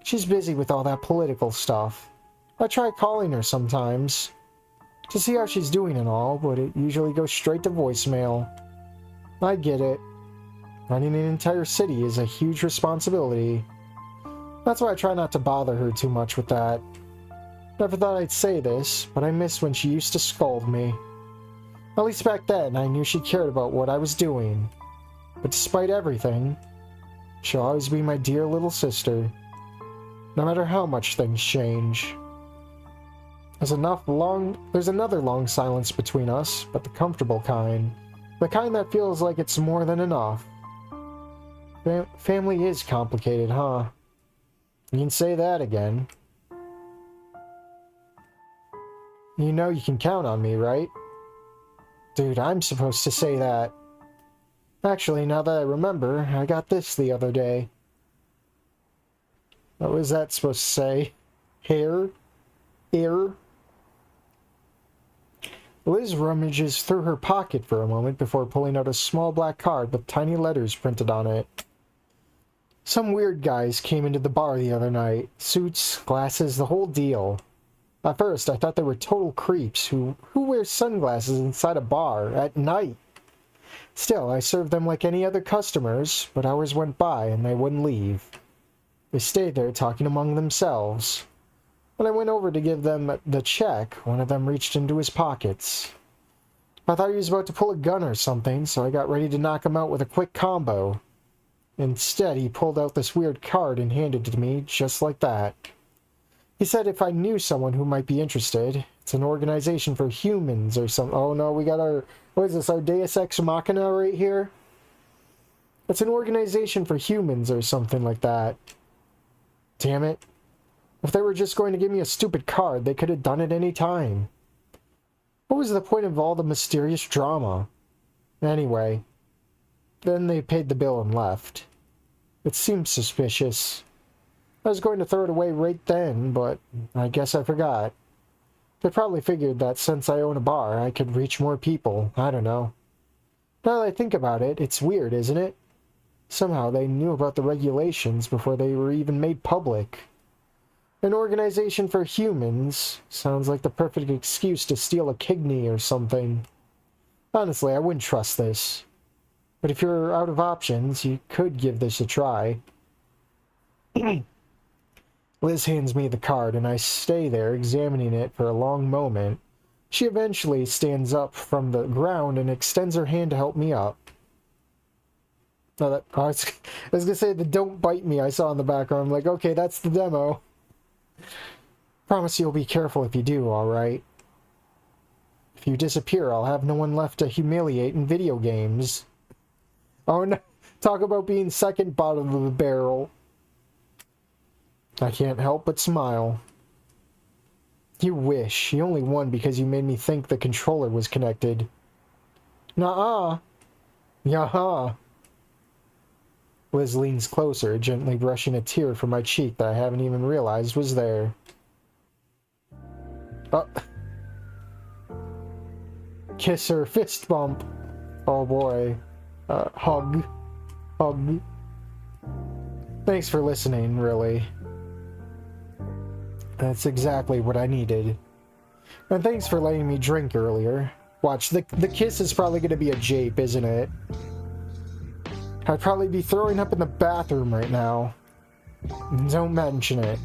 She's busy with all that political stuff. I try calling her sometimes, to see how she's doing and all, but it usually goes straight to voicemail. I get it. Running an entire city is a huge responsibility. That's why I try not to bother her too much with that. Never thought I'd say this, but I miss when she used to scold me. At least back then, I knew she cared about what I was doing. But despite everything, she'll always be my dear little sister. No matter how much things change. There's another long silence between us, but the comfortable kind. The kind that feels like it's more than enough. Family is complicated, huh? You can say that again. You know you can count on me, right? Dude, I'm supposed to say that. Actually, now that I remember, I got this the other day. What was that supposed to say? Hair? Ear? Liz rummages through her pocket for a moment before pulling out a small black card with tiny letters printed on it. Some weird guys came into the bar the other night. Suits, glasses, the whole deal. At first, I thought they were total creeps who wears sunglasses inside a bar at night. Still, I served them like any other customers, but hours went by and they wouldn't leave. They stayed there talking among themselves. When I went over to give them the check, one of them reached into his pockets. I thought he was about to pull a gun or something, so I got ready to knock him out with a quick combo. Instead, he pulled out this weird card and handed it to me just like that. He said if I knew someone who might be interested, it's an organization for humans or something. Oh no, we got our, what is this, our Deus Ex Machina right here? It's an organization for humans or something like that. Damn it. If they were just going to give me a stupid card, they could have done it any time. What was the point of all the mysterious drama? Anyway, then they paid the bill and left. It seemed suspicious. I was going to throw it away right then, but I guess I forgot. They probably figured that since I own a bar, I could reach more people. I don't know. Now that I think about it, it's weird, isn't it? Somehow they knew about the regulations before they were even made public. An organization for humans sounds like the perfect excuse to steal a kidney or something. Honestly, I wouldn't trust this. But if you're out of options, you could give this a try. Liz hands me the card, and I stay there examining it for a long moment. She eventually stands up from the ground and extends her hand to help me up. I was going to say the "don't bite me" I saw in the background. I'm like, okay, that's the demo. Promise you'll be careful if you do, alright? If you disappear, I'll have no one left to humiliate in video games. Oh no, talk about being second bottom of the barrel. I can't help but smile. You wish. You only won because you made me think the controller was connected. Nuh-uh. Yaha. Liz leans closer, gently brushing a tear from my cheek that I haven't even realized was there. Oh. Kiss her, fist bump. Oh boy. Hug. Hug. Thanks for listening, really. That's exactly what I needed. And thanks for letting me drink earlier. Watch, the kiss is probably going to be a jape, isn't it? I'd probably be throwing up in the bathroom right now. Don't mention it.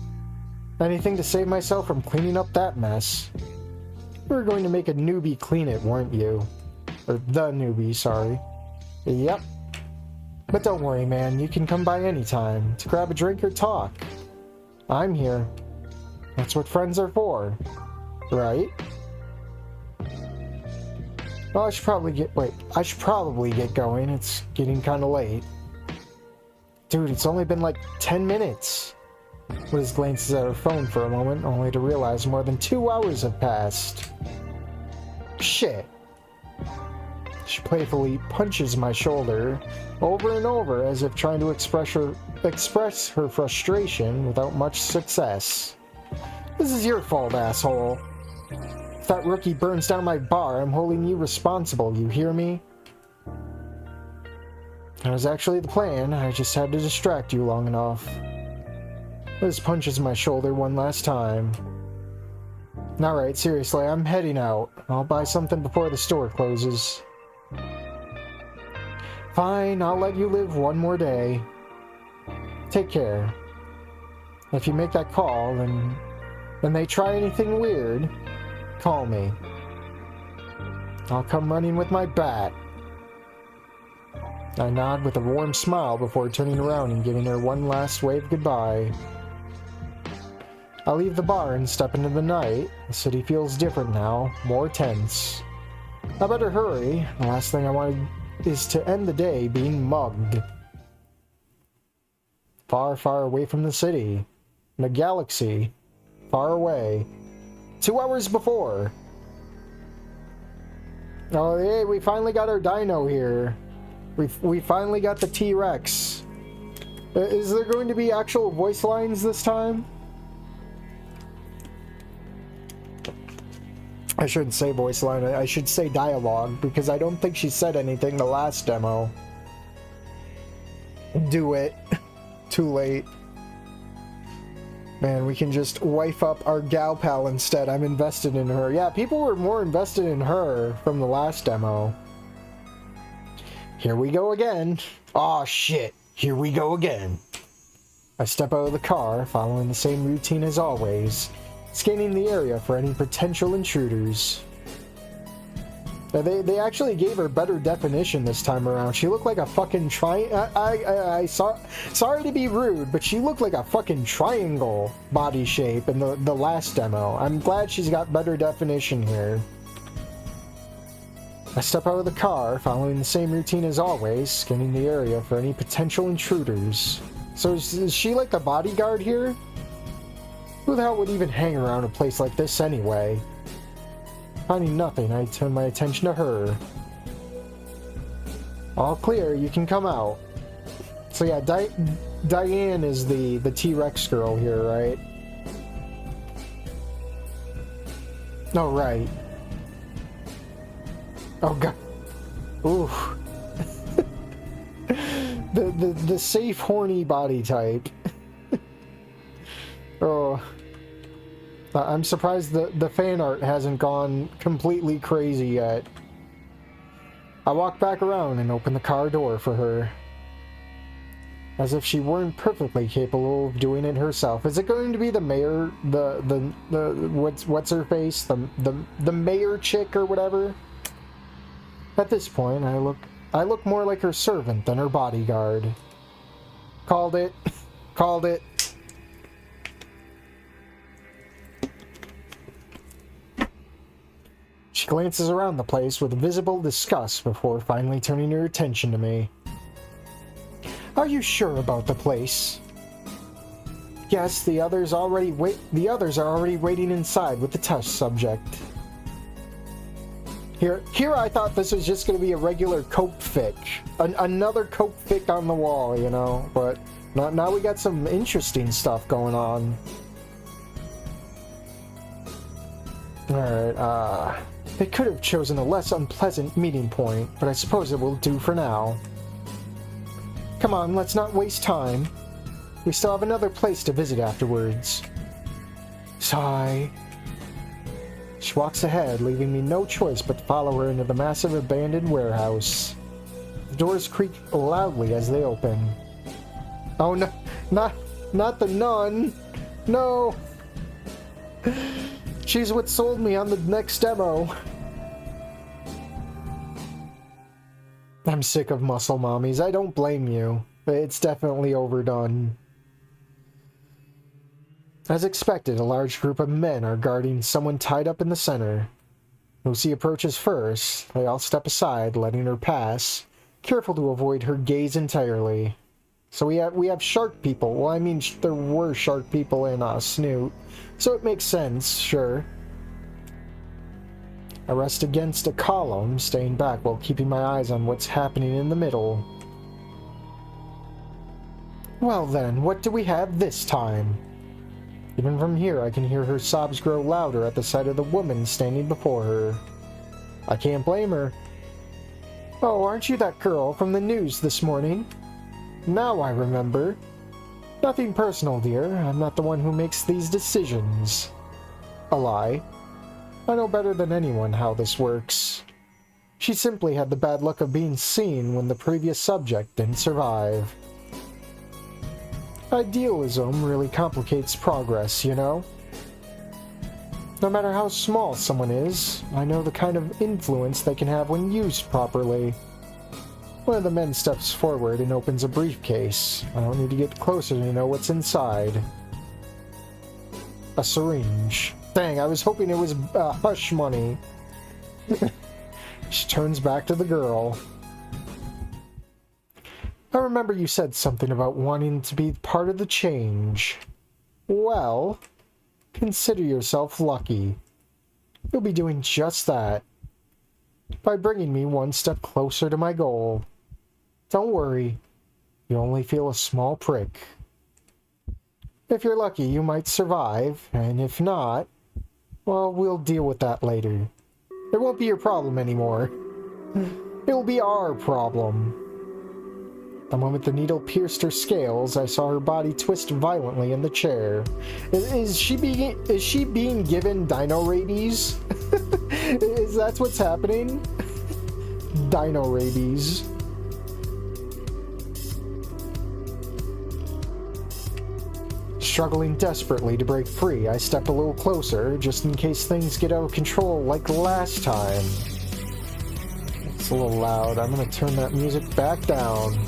Anything to save myself from cleaning up that mess. You were going to make a newbie clean it, weren't you? Or the newbie, sorry. Yep. But don't worry, man. You can come by anytime to grab a drink or talk. I'm here. That's what friends are for. Right? Well, I should probably get going. It's getting kind of late. Dude, it's only been like 10 minutes. Liz glances at her phone for a moment, only to realize more than 2 hours have passed. Shit. She playfully punches my shoulder over and over as if trying to express her frustration without much success. This is your fault, asshole. If that rookie burns down my bar, I'm holding you responsible, you hear me? That was actually the plan, I just had to distract you long enough. Liz punches my shoulder one last time. Alright, seriously, I'm heading out. I'll buy something before the store closes. Fine, I'll let you live one more day. Take care. If you make that call and they try anything weird, call me. I'll come running with my bat. I nod with a warm smile before turning around and giving her one last wave goodbye. I leave the bar and step into the night. The city feels different now, more tense. I better hurry. The last thing I wanted is to end the day being mugged. Far, far away from the city. In a galaxy. Far away. 2 hours before. Oh, hey, we finally got our dino here. We finally got the T-Rex. Is there going to be actual voice lines this time? I shouldn't say voice line, I should say dialogue, because I don't think she said anything the last demo. Do it. Too late. Man, we can just wife up our gal pal instead. I'm invested in her. Yeah, people were more invested in her from the last demo. Here we go again. Aw, shit. Here we go again. I step out of the car, following the same routine as always, scanning the area for any potential intruders. They actually gave her better definition this time around. She looked like a fucking sorry to be rude, but she looked like a fucking triangle body shape in the last demo. I'm glad she's got better definition here. I step out of the car, following the same routine as always, scanning the area for any potential intruders. So is she like the bodyguard here? Who the hell would even hang around a place like this anyway? Finding nothing, I turn my attention to her. All clear, you can come out. So yeah, Diane is the T-Rex girl here, right? Oh, right. Oh, God. Ooh. the safe horny body type. Oh. I'm surprised the fan art hasn't gone completely crazy yet. I walk back around and open the car door for her. As if she weren't perfectly capable of doing it herself. Is it going to be the mayor, the what's her face? The mayor chick or whatever? At this point, I look more like her servant than her bodyguard. Called it. Called it. She glances around the place with visible disgust before finally turning her attention to me. Are you sure about the place? Yes, the others are already waiting inside with the test subject. Here I thought this was just going to be a regular cope fic. Another cope fic on the wall, you know, but now we got some interesting stuff going on. Alright, they could have chosen a less unpleasant meeting point, but I suppose it will do for now. Come on, let's not waste time. We still have another place to visit afterwards. Sigh. She walks ahead, leaving me no choice but to follow her into the massive abandoned warehouse. The doors creak loudly as they open. Oh no, not the nun! No! She's what sold me on the next demo. I'm sick of muscle mommies. I don't blame you. It's definitely overdone. As expected, a large group of men are guarding someone tied up in the center. Lucy approaches first. They all step aside, letting her pass, careful to avoid her gaze entirely. So we have shark people. Well, I mean, there were shark people in Snoot, so it makes sense, sure. I rest against a column, staying back while keeping my eyes on what's happening in the middle. Well then, what do we have this time? Even from here, I can hear her sobs grow louder at the sight of the woman standing before her. I can't blame her. Oh, aren't you that girl from the news this morning? Now I remember. Nothing personal, dear. I'm not the one who makes these decisions. A lie. I know better than anyone how this works. She simply had the bad luck of being seen when the previous subject didn't survive. Idealism really complicates progress, you know? No matter how small someone is, I know the kind of influence they can have when used properly. One of the men steps forward and opens a briefcase. I don't need to get closer to know what's inside. A syringe. Dang, I was hoping it was hush money. She turns back to the girl. I remember you said something about wanting to be part of the change. Well, consider yourself lucky. You'll be doing just that. By bringing me one step closer to my goal. Don't worry. You only feel a small prick. If you're lucky, you might survive, and if not, well, we'll deal with that later. It won't be your problem anymore. It will be our problem. The moment the needle pierced her scales, I saw her body twist violently in the chair. Is she being given dino rabies? Is that what's happening? Dino rabies. Struggling desperately to break free, I stepped a little closer, just in case things get out of control like last time. It's a little loud. I'm gonna turn that music back down.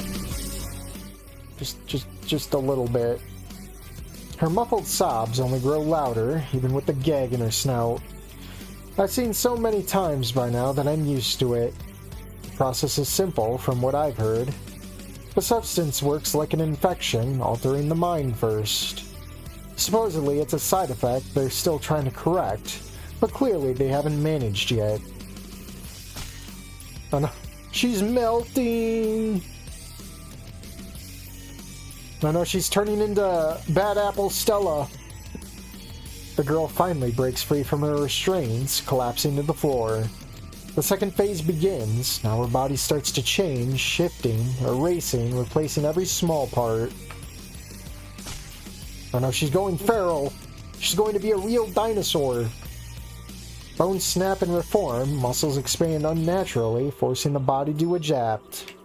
Just a little bit. Her muffled sobs only grow louder, even with the gag in her snout. I've seen so many times by now that I'm used to it. The process is simple, from what I've heard. The substance works like an infection, altering the mind first. Supposedly, it's a side effect they're still trying to correct, but clearly they haven't managed yet. Oh no, she's melting! Oh no, she's turning into Bad Apple Stella. The girl finally breaks free from her restraints, collapsing to the floor. The second phase begins. Now her body starts to change, shifting, erasing, replacing every small part. Oh no, she's going feral. She's going to be a real dinosaur. Bones snap and reform, muscles expand unnaturally, forcing the body to adapt.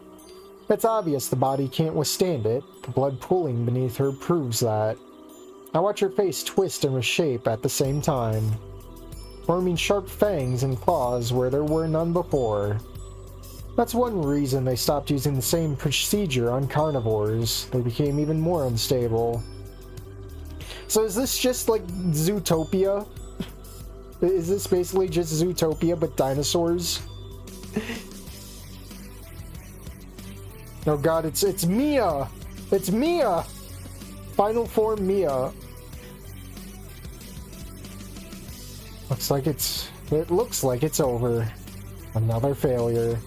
It's obvious the body can't withstand it. The blood pooling beneath her proves that. I watch her face twist and reshape at the same time, forming sharp fangs and claws where there were none before. That's one reason they stopped using the same procedure on carnivores. They became even more unstable. So is this just like Zootopia? Is this basically just Zootopia but dinosaurs? Oh god, it's Mia! It's Mia! Final form Mia. It looks like it's over. Another failure.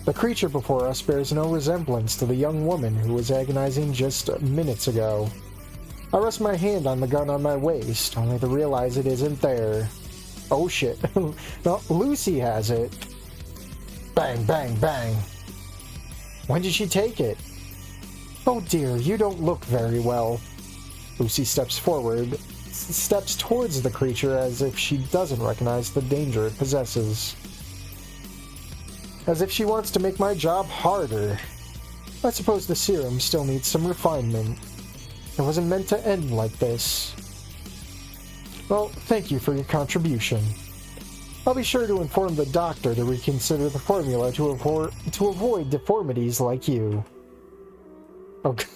The creature before us bears no resemblance to the young woman who was agonizing just minutes ago. I rest my hand on the gun on my waist, only to realize it isn't there. Oh shit. No, Lucy has it. Bang, bang, bang. When did she take it? Oh dear, you don't look very well. Lucy steps forward, steps towards the creature as if she doesn't recognize the danger it possesses. As if she wants to make my job harder. I suppose the serum still needs some refinement. It wasn't meant to end like this. Well, thank you for your contribution. I'll be sure to inform the doctor to reconsider the formula to avoid deformities like you. Okay.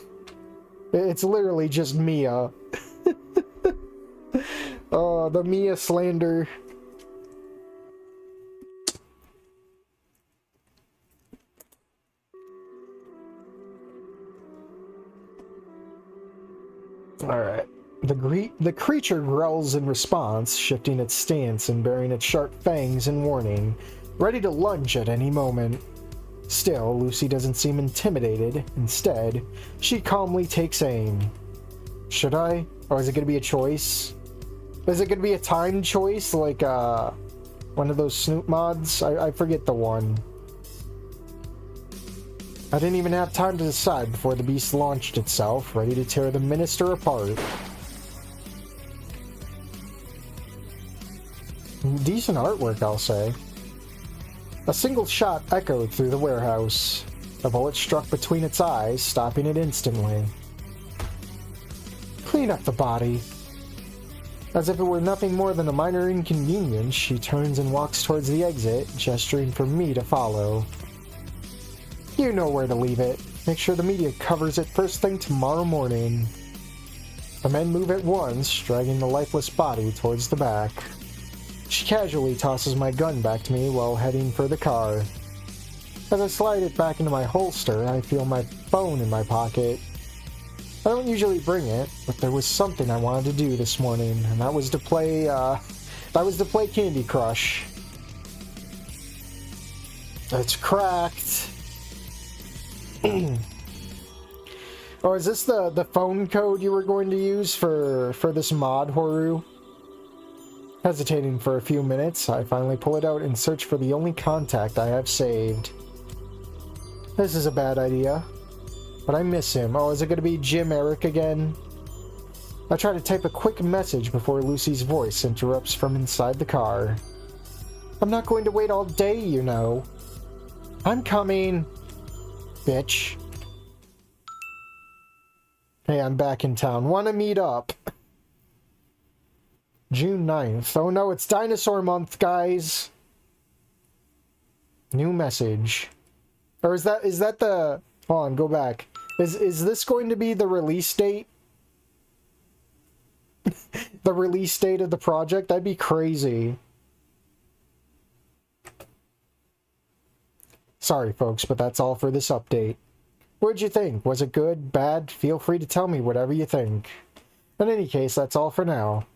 It's literally just Mia. Oh, the Mia slander. Alright. The creature growls in response, shifting its stance and baring its sharp fangs in warning, ready to lunge at any moment. Still, Lucy doesn't seem intimidated. Instead, she calmly takes aim. Should I? Or is it going to be a choice? Is it going to be a timed choice, like one of those Snoop mods? I forget the one. I didn't even have time to decide before the beast launched itself, ready to tear the minister apart. Decent artwork, I'll say. A single shot echoed through the warehouse. A bullet struck between its eyes, stopping it instantly. Clean up the body. As if it were nothing more than a minor inconvenience, she turns and walks towards the exit, gesturing for me to follow. You know where to leave it. Make sure the media covers it first thing tomorrow morning. The men move at once, dragging the lifeless body towards the back. She casually tosses my gun back to me while heading for the car. As I slide it back into my holster, I feel my phone in my pocket. I don't usually bring it, but there was something I wanted to do this morning, and that was to play Candy Crush. It's cracked. Oh, is this the phone code you were going to use for this mod, Horu? Hesitating for a few minutes, I finally pull it out and search for the only contact I have saved. This is a bad idea, but I miss him. Oh, is it going to be Jim Eric again? I try to type a quick message before Lucy's voice interrupts from inside the car. I'm not going to wait all day, you know. I'm coming, bitch. Hey, I'm back in town. Want to meet up? June 9th. Oh no, it's Dinosaur Month, guys. New message. Or is that the... Hold on, go back. Is this going to be the release date? The release date of the project? That'd be crazy. Sorry, folks, but that's all for this update. What'd you think? Was it good? Bad? Feel free to tell me whatever you think. In any case, that's all for now.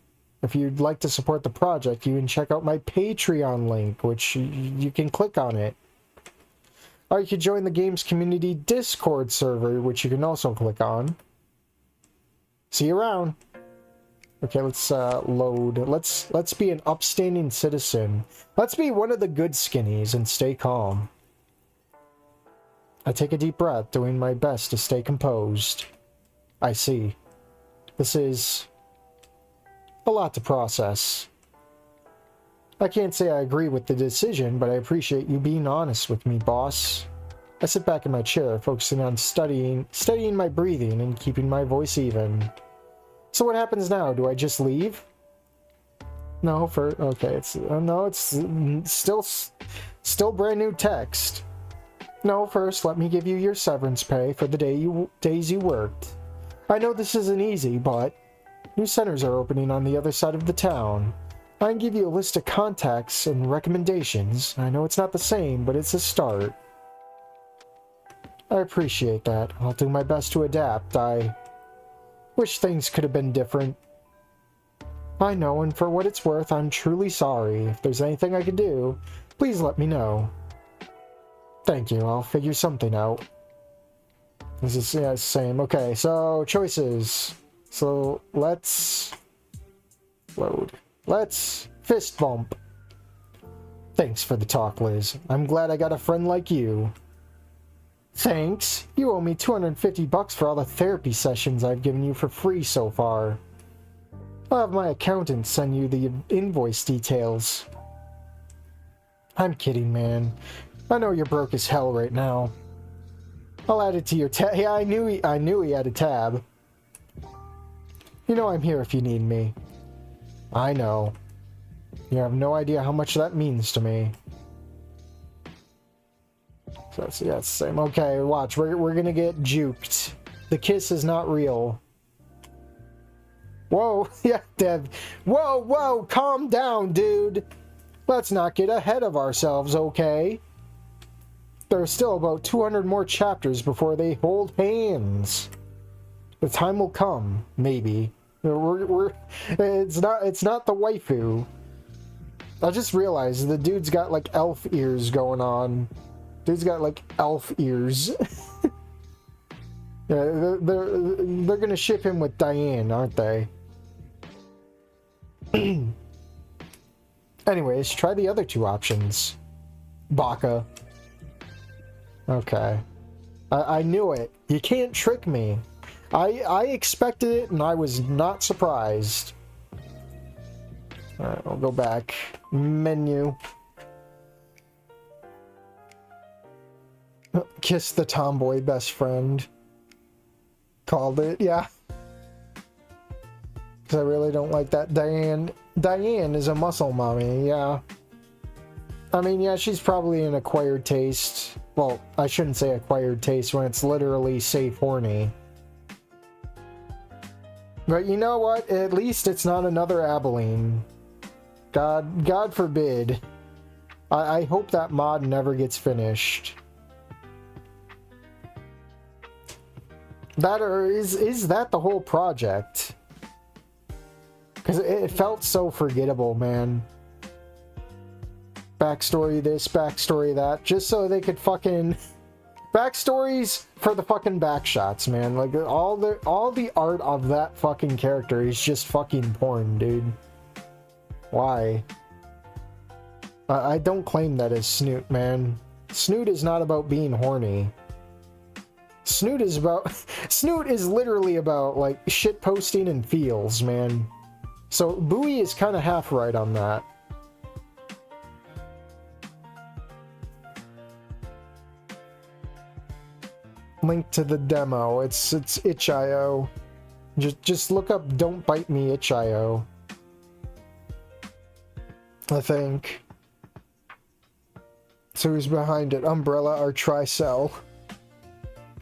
If you'd like to support the project, you can check out my Patreon link, which you can click on it. Or you could join the game's community Discord server, which you can also click on. See you around. Okay, let's load. Let's be an upstanding citizen. Let's be one of the good skinnies and stay calm. I take a deep breath, doing my best to stay composed. I see. This is a lot to process. I can't say I agree with the decision, but I appreciate you being honest with me, boss. I sit back in my chair, focusing on studying my breathing and keeping my voice even. So what happens now? Do I just leave? No, okay, it's still brand new text. No, first let me give you your severance pay for the days you worked. I know this isn't easy, but new centers are opening on the other side of the town. I can give you a list of contacts and recommendations. I know it's not the same, but it's a start. I appreciate that. I'll do my best to adapt. I wish things could have been different. I know, and for what it's worth, I'm truly sorry. If there's anything I can do, please let me know. Thank you, I'll figure something out. This is, yeah, same. Okay, so choices. So let's load. Let's fist bump. Thanks for the talk, Liz. I'm glad I got a friend like you. Thanks. You owe me $250 for all the therapy sessions I've given you for free so far. I'll have my accountant send you the invoice details. I'm kidding, man. I know you're broke as hell right now. I'll add it to your tab. Yeah, I knew he had a tab. You know I'm here if you need me. I know. You have no idea how much that means to me. So that's, yeah, it's the same. Okay, watch. We're gonna get juked. The kiss is not real. Whoa, yeah, Dev. Whoa, calm down, dude. Let's not get ahead of ourselves, okay? There are still about 200 more chapters before they hold hands. The time will come, maybe. It's not the waifu. I just realized the dude's got like elf ears going on. Dude's got like elf ears. Yeah, they're gonna ship him with Diane, aren't they? Anyways, try the other two options. Baka. Okay. I knew it. You can't trick me. I expected it and I was not surprised. Alright, I'll go back. Menu. Kiss the tomboy best friend. Called it, yeah. Because I really don't like that. Diane is a muscle mommy, yeah. I mean, yeah, she's probably an acquired taste. Well, I shouldn't say acquired taste when it's literally safe horny. But you know what? At least it's not another Abilene. God forbid. I hope that mod never gets finished. That or is that the whole project? Because it felt so forgettable, man. Backstory this, backstory that, just so they could fucking... Backstories for the fucking backshots, man. Like, all the art of that fucking character is just fucking porn, dude. Why? I don't claim that as Snoot, man. Snoot is not about being horny. Snoot is literally about, like, shit posting and feels, man. So, Bowie is kind of half right on that. Link to the demo. It's itch.io. Just look up "Don't Bite Me" itch.io. I think. So who's behind it? Umbrella or Tricell?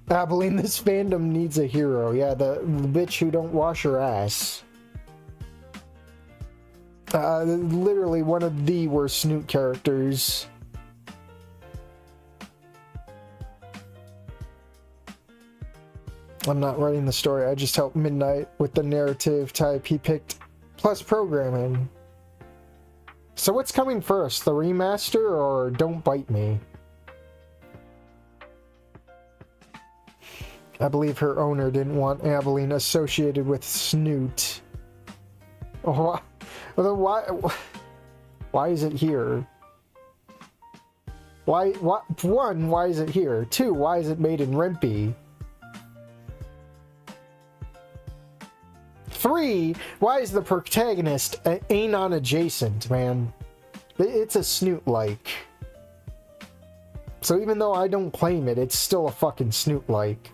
Abilene, this fandom needs a hero. Yeah, the bitch who don't wash her ass. Literally one of the worst Snoot characters. I'm not writing the story, I just helped Midnight with the narrative type he picked, plus programming. So what's coming first, the remaster or Don't Bite Me? I believe her owner didn't want Abilene associated with Snoot. Oh, why is it here? One, why is it here? Two, why is it made in Rimpy? 3, why is the protagonist anon adjacent, man? It's a Snoot-like. So even though I don't claim it, it's still a fucking Snoot-like.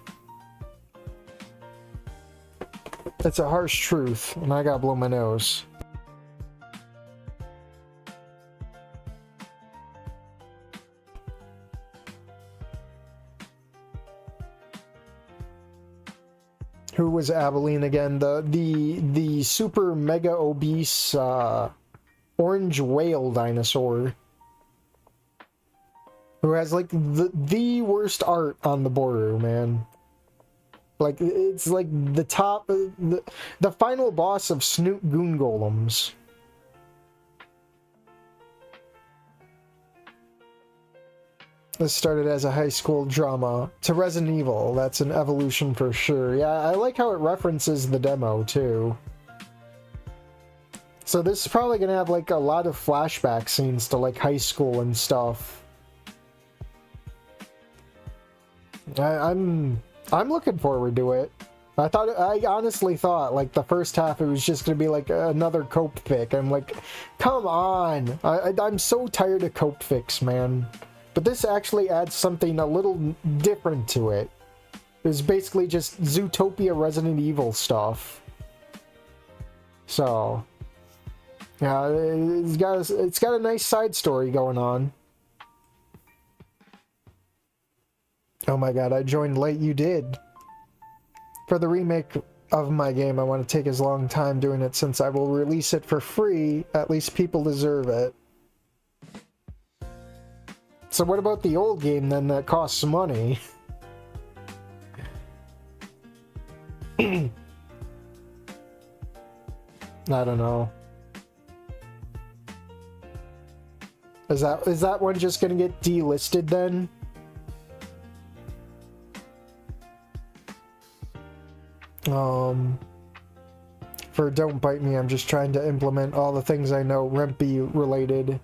It's a harsh truth, and I gotta blow my nose. Who was Abilene again? The super mega obese orange whale dinosaur who has like the worst art on the border, man. Like it's like the top, the final boss of Snoot Goon Golems. This started as a high school drama to Resident Evil. That's an evolution for sure. Yeah, I like how it references the demo too. So this is probably gonna have like a lot of flashback scenes to like high school and stuff. I'm looking forward to it. I honestly thought like the first half it was just gonna be like another cope fic. I'm like, come on! I'm so tired of cope fics, man. But this actually adds something a little different to it. It's basically just Zootopia Resident Evil stuff. So, yeah, it's got a nice side story going on. Oh my god, I joined late. You did. For the remake of my game, I want to take as long time doing it since I will release it for free. At least people deserve it. So what about the old game then that costs money? I don't know. Is that one just gonna get delisted then? For Don't Bite Me, I'm just trying to implement all the things I know Rempy related.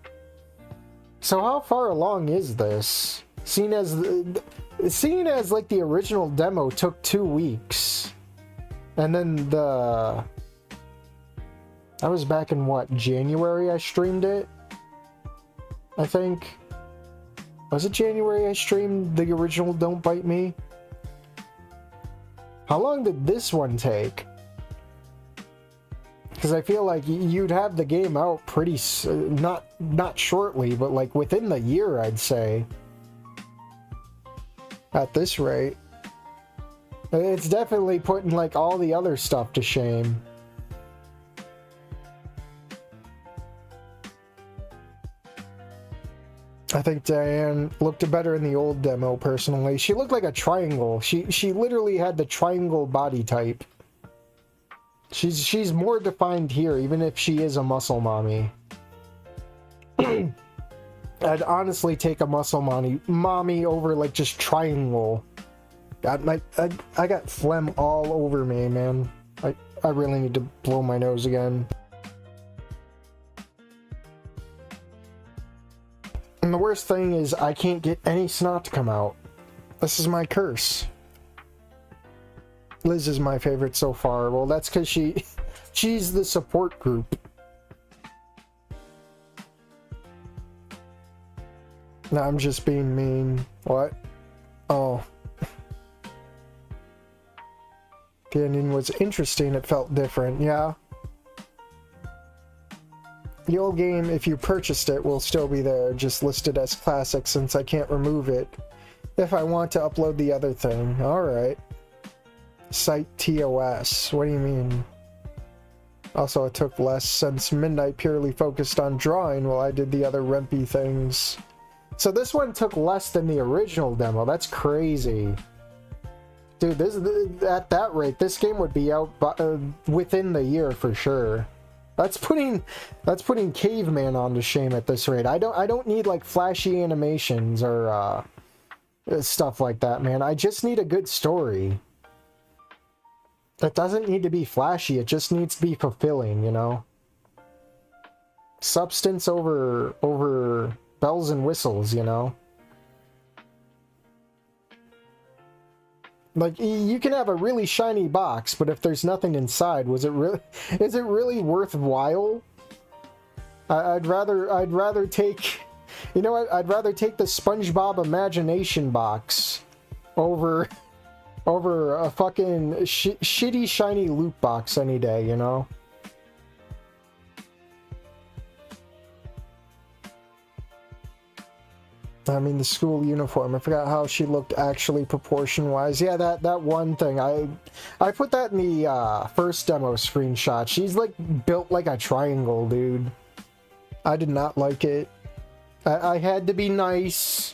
So how far along is this? Seeing as like the original demo took 2 weeks, and then that was back in what, January I streamed it, I think. Was it January I streamed the original Don't Bite Me? How long did this one take? Because I feel like you'd have the game out pretty... not shortly, but like within the year, I'd say. At this rate. It's definitely putting like all the other stuff to shame. I think Diane looked better in the old demo, personally. She looked like a triangle. She literally had the triangle body type. She's more defined here, even if she is a muscle mommy. I'd honestly take a muscle mommy over like just triangle. God, I got phlegm all over me, man. I really need to blow my nose again. And the worst thing is I can't get any snot to come out. This is my curse. Liz is my favorite so far. Well, that's because she's the support group. No, I'm just being mean. What? Oh. The ending was interesting. It felt different. Yeah. The old game, if you purchased it, will still be there, just listed as classic since I can't remove it if I want to upload the other thing. Alright. Site TOS. What do you mean? Also, it took less since Midnight purely focused on drawing while I did the other rempy things. So this one took less than the original demo. That's crazy. Dude, at that rate, this game would be out within the year for sure. That's putting Caveman on to shame at this rate. I don't need like flashy animations or stuff like that, man. I just need a good story. It doesn't need to be flashy. It just needs to be fulfilling, you know. Substance over bells and whistles, you know. Like, you can have a really shiny box, but if there's nothing inside, is it really worthwhile? I'd rather take, you know what? I'd rather take the SpongeBob Imagination box over a fucking shitty shiny loot box any day, you know? I mean, the school uniform. I forgot how she looked actually proportion-wise. Yeah, that one thing. I put that in the first demo screenshot. She's like built like a triangle, dude. I did not like it. I had to be nice.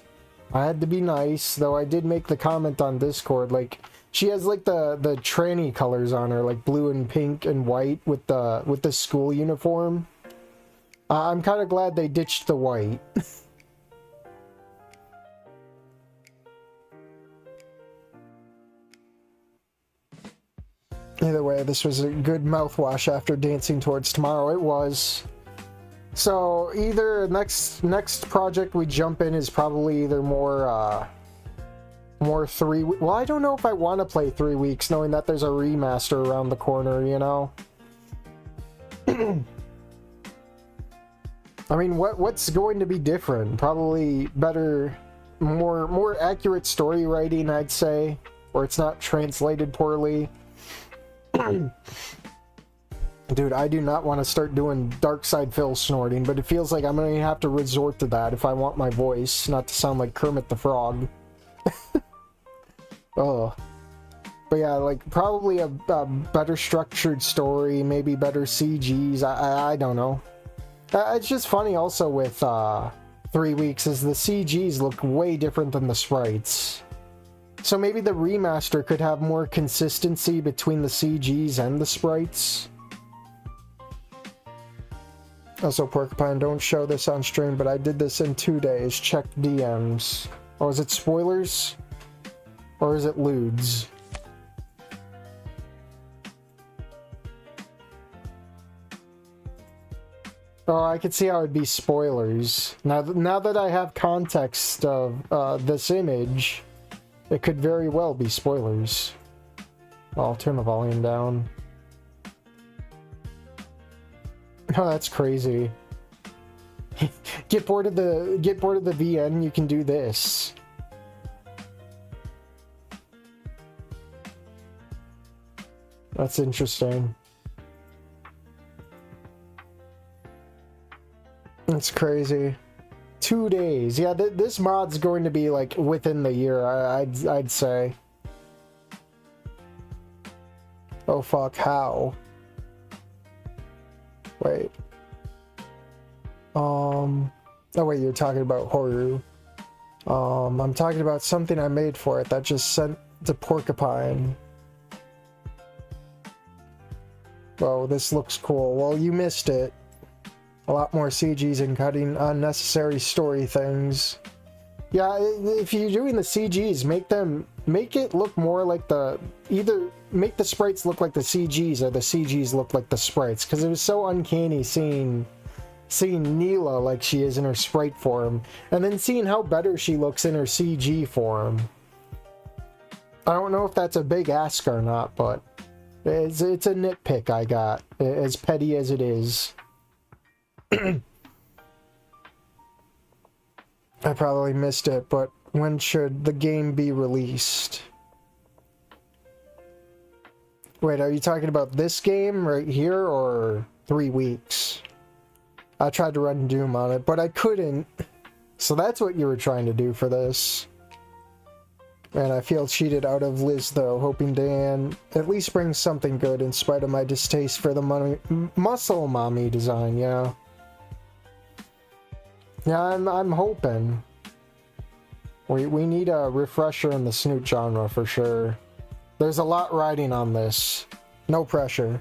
I had to be nice, though I did make the comment on Discord, like, she has like the tranny colors on her, like blue and pink and white with the school uniform. I'm kind of glad they ditched the white. Either way, this was a good mouthwash after Dancing Towards Tomorrow. It was. So either next project we jump in is probably either more 3 weeks. Well, I don't know if I want to play 3 weeks knowing that there's a remaster around the corner, you know. I mean, what's going to be different? Probably better, more accurate story writing, I'd say, or it's not translated poorly. Dude, I do not want to start doing Dark Side Phil snorting, but it feels like I'm going to have to resort to that if I want my voice not to sound like Kermit the Frog. Oh. But yeah, like, probably a better structured story, maybe better CGs, I don't know. It's just funny also with 3 weeks is the CGs look way different than the sprites. So maybe the remaster could have more consistency between the CGs and the sprites. Also, Porcupine, don't show this on stream, but I did this in 2 days. Check DMs. Oh, is it spoilers? Or is it lewds? Oh, I could see how it'd be spoilers. Now that I have context of this image, it could very well be spoilers. I'll turn the volume down. Oh, that's crazy. Get bored of the VN, you can do this. That's interesting. That's crazy. 2 days. Yeah, this mod's going to be like within the year, I'd say. Oh fuck, how? Wait. Oh wait, you're talking about Horu. I'm talking about something I made for it that just sent to Porcupine. Whoa, this looks cool. Well, you missed it. A lot more CGs and cutting unnecessary story things. Yeah, if you're doing the CGs, make it look more like either make the sprites look like the CGs or the CGs look like the sprites, because it was so uncanny seeing Neela like she is in her sprite form, and then seeing how better she looks in her CG form. I don't know if that's a big ask or not, but it's a nitpick I got, as petty as it is. I probably missed it, but when should the game be released? Wait, are you talking about this game right here, or 3 weeks? I tried to run Doom on it, but I couldn't. So that's what you were trying to do for this. Man, I feel cheated out of Liz, though, hoping Dan at least brings something good in spite of my distaste for the muscle mommy design, yeah. Yeah, I'm hoping. We need a refresher in the snoot genre for sure. There's a lot riding on this. No pressure.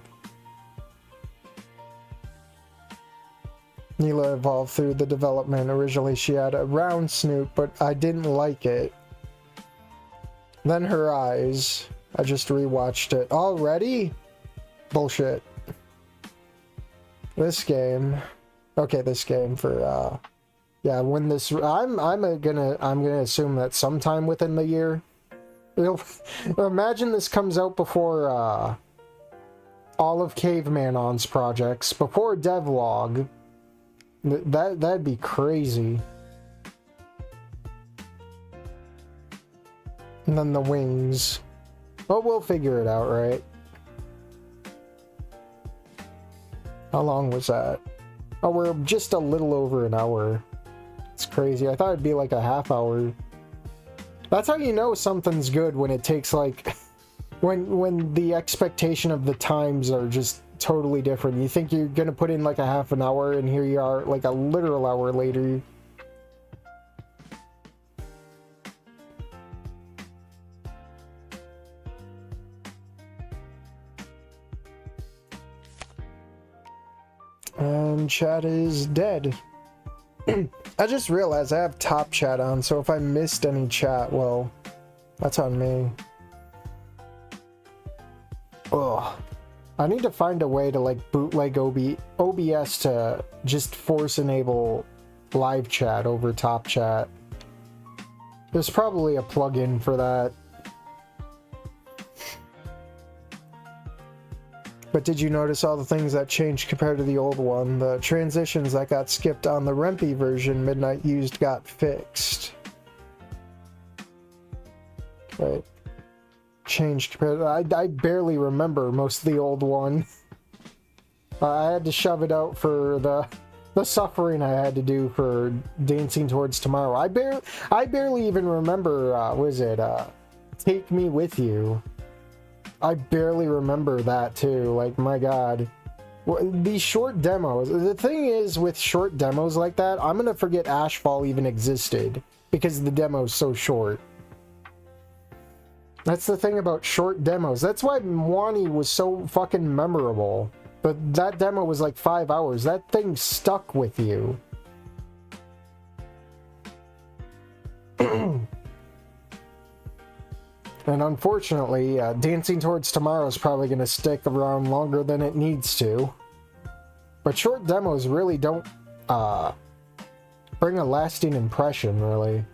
Neela evolved through the development. Originally she had a round snoot, but I didn't like it. Then her eyes. I just rewatched it. Already? Bullshit. This game. Okay, this game for yeah, when this I'm gonna assume that sometime within the year. Imagine this comes out before all of Caveman On's projects, before devlog. That'd be crazy. And then the wings. But we'll figure it out, right? How long was that? Oh, we're just a little over an hour. It's crazy. I thought it'd be like a half hour. That's how you know something's good, when it takes like when the expectation of the times are just totally different. You think you're gonna put in like a half an hour, and here you are like a literal hour later. And chat is dead. I just realized I have top chat on, so if I missed any chat, well, that's on me. Ugh. I need to find a way to like bootleg OBS to just force enable live chat over top chat. There's probably a plugin for that. But did you notice all the things that changed compared to the old one? The transitions that got skipped on the Rempy version Midnight used got fixed. Right. Changed compared to... I barely remember most of the old one. I had to shove it out for the suffering I had to do for Dancing Towards Tomorrow. I barely even remember, Take Me With You. I barely remember that too. Like, my god. These short demos. The thing is, with short demos like that, I'm gonna forget Ashfall even existed, because the demo's so short. That's the thing about short demos. That's why Mwani was so fucking memorable. But that demo was like 5 hours. That thing stuck with you. And unfortunately, Dancing Towards Tomorrow is probably going to stick around longer than it needs to. But short demos really don't bring a lasting impression, really.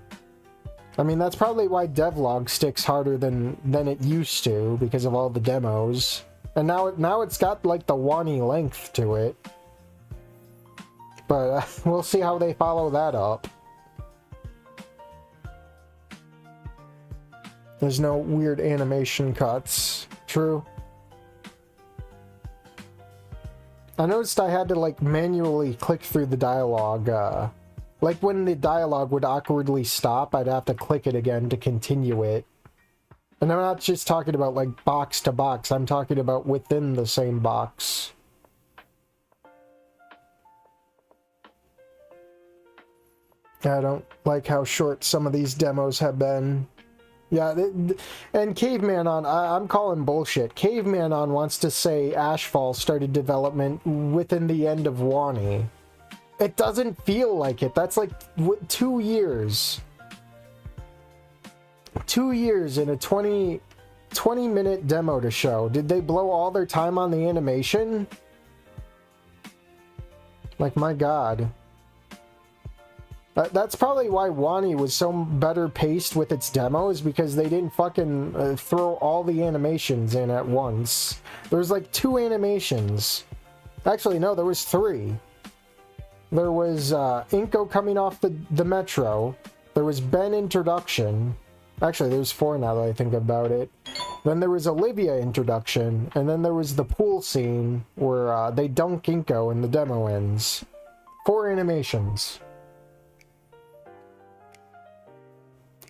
I mean, that's probably why devlog sticks harder than it used to, because of all the demos. And now it's got like the Wani length to it. But we'll see how they follow that up. There's no weird animation cuts. True. I noticed I had to like manually click through the dialogue. Like when the dialogue would awkwardly stop, I'd have to click it again to continue it. And I'm not just talking about like box to box, I'm talking about within the same box. I don't like how short some of these demos have been. Yeah, and Caveman on, I'm calling bullshit. Caveman on wants to say Ashfall started development within the end of Wani. It doesn't feel like it. That's like 2 years. 2 years in a 20-minute demo to show. Did they blow all their time on the animation? Like, my god. That's probably why Wani was so better paced with its demos, because they didn't fucking throw all the animations in at once. There was like 2 animations. Actually, no, there was 3. There was Inko coming off the metro. There was Ben introduction. Actually, there's 4 now that I think about it. Then there was Olivia introduction, and then there was the pool scene where they dunk Inko and the demo ends. 4 animations.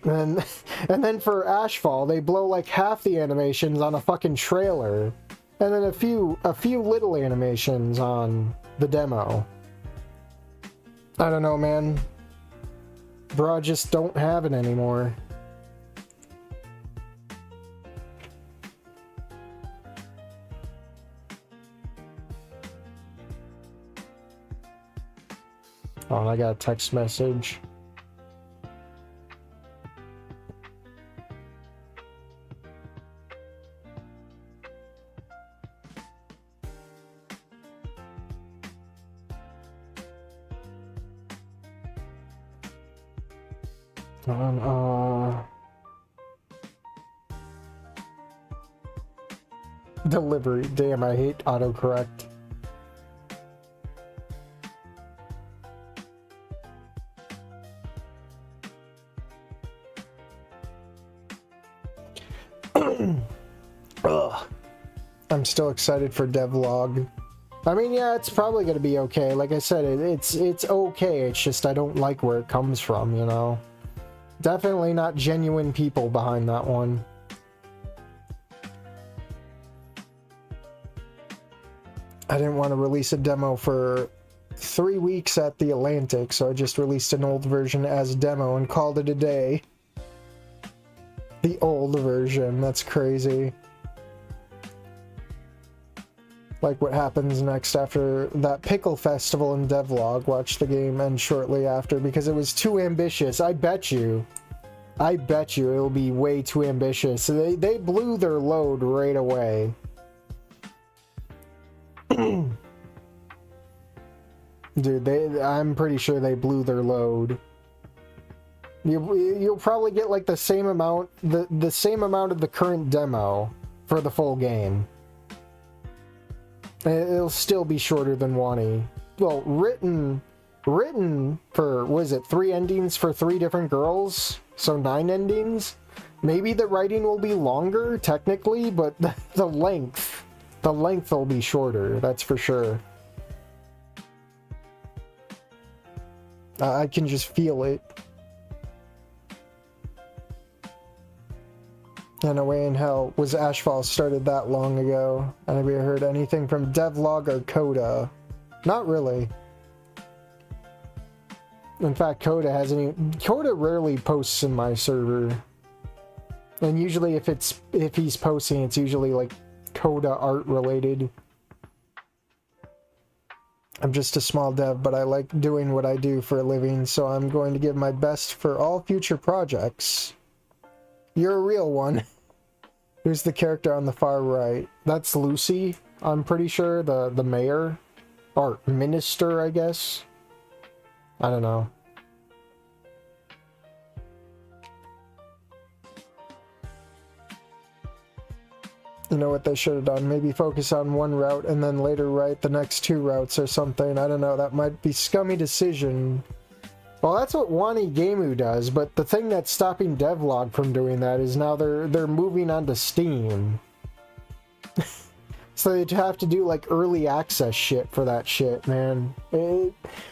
And then for Ashfall, they blow like half the animations on a fucking trailer, and then a few little animations on the demo. I don't know, man. Bro, just don't have it anymore. Oh, and I got a text message. Delivery. Damn, I hate autocorrect. Ugh. I'm still excited for devlog. I mean, yeah, it's probably gonna be okay. Like I said, it's okay. It's just I don't like where it comes from, you know? Definitely not genuine people behind that one. I didn't want to release a demo for 3 weeks at the Atlantic, so I just released an old version as a demo and called it a day. The old version, that's crazy. Like what happens next after that Pickle Festival in devlog. Watch the game end shortly after because it was too ambitious. I bet you it'll be way too ambitious. So they blew their load right away. Dude, I'm pretty sure they blew their load. You'll probably get like the same amount the same amount of the current demo for the full game. It'll still be shorter than Wani. Well, written for, what is it, 3 endings for 3 different girls? So 9 endings? Maybe the writing will be longer, technically, but the length will be shorter, that's for sure. I can just feel it. And Away in Hell was Ashfall started that long ago. And have you heard anything from devlog or Coda? Not really. In fact, Coda rarely posts in my server. And usually if he's posting, it's usually like Coda art related. I'm just a small dev, but I like doing what I do for a living, so I'm going to give my best for all future projects. You're a real one. Who's the character on the far right? That's Lucy, I'm pretty sure, the mayor. Or minister, I guess. I don't know. You know what they should have done? Maybe focus on one route and then later write the next 2 routes or something. I don't know. That might be scummy decision. Well, that's what Wani Gamu does, but the thing that's stopping Devlog from doing that is now they're moving on to Steam. So they'd have to do like early access shit for that shit, man.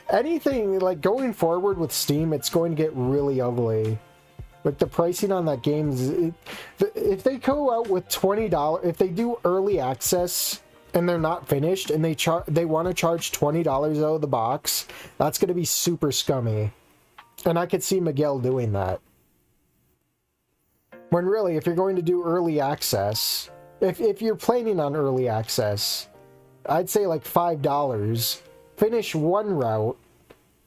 Anything like going forward with Steam, it's going to get really ugly. Like the pricing on that game is, if they go out with $20, if they do early access and they're not finished and they want to charge $20 out of the box, that's going to be super scummy. And I could see Miguel doing that. When really, if you're going to do early access, if you're planning on early access, I'd say like $5. Finish one route.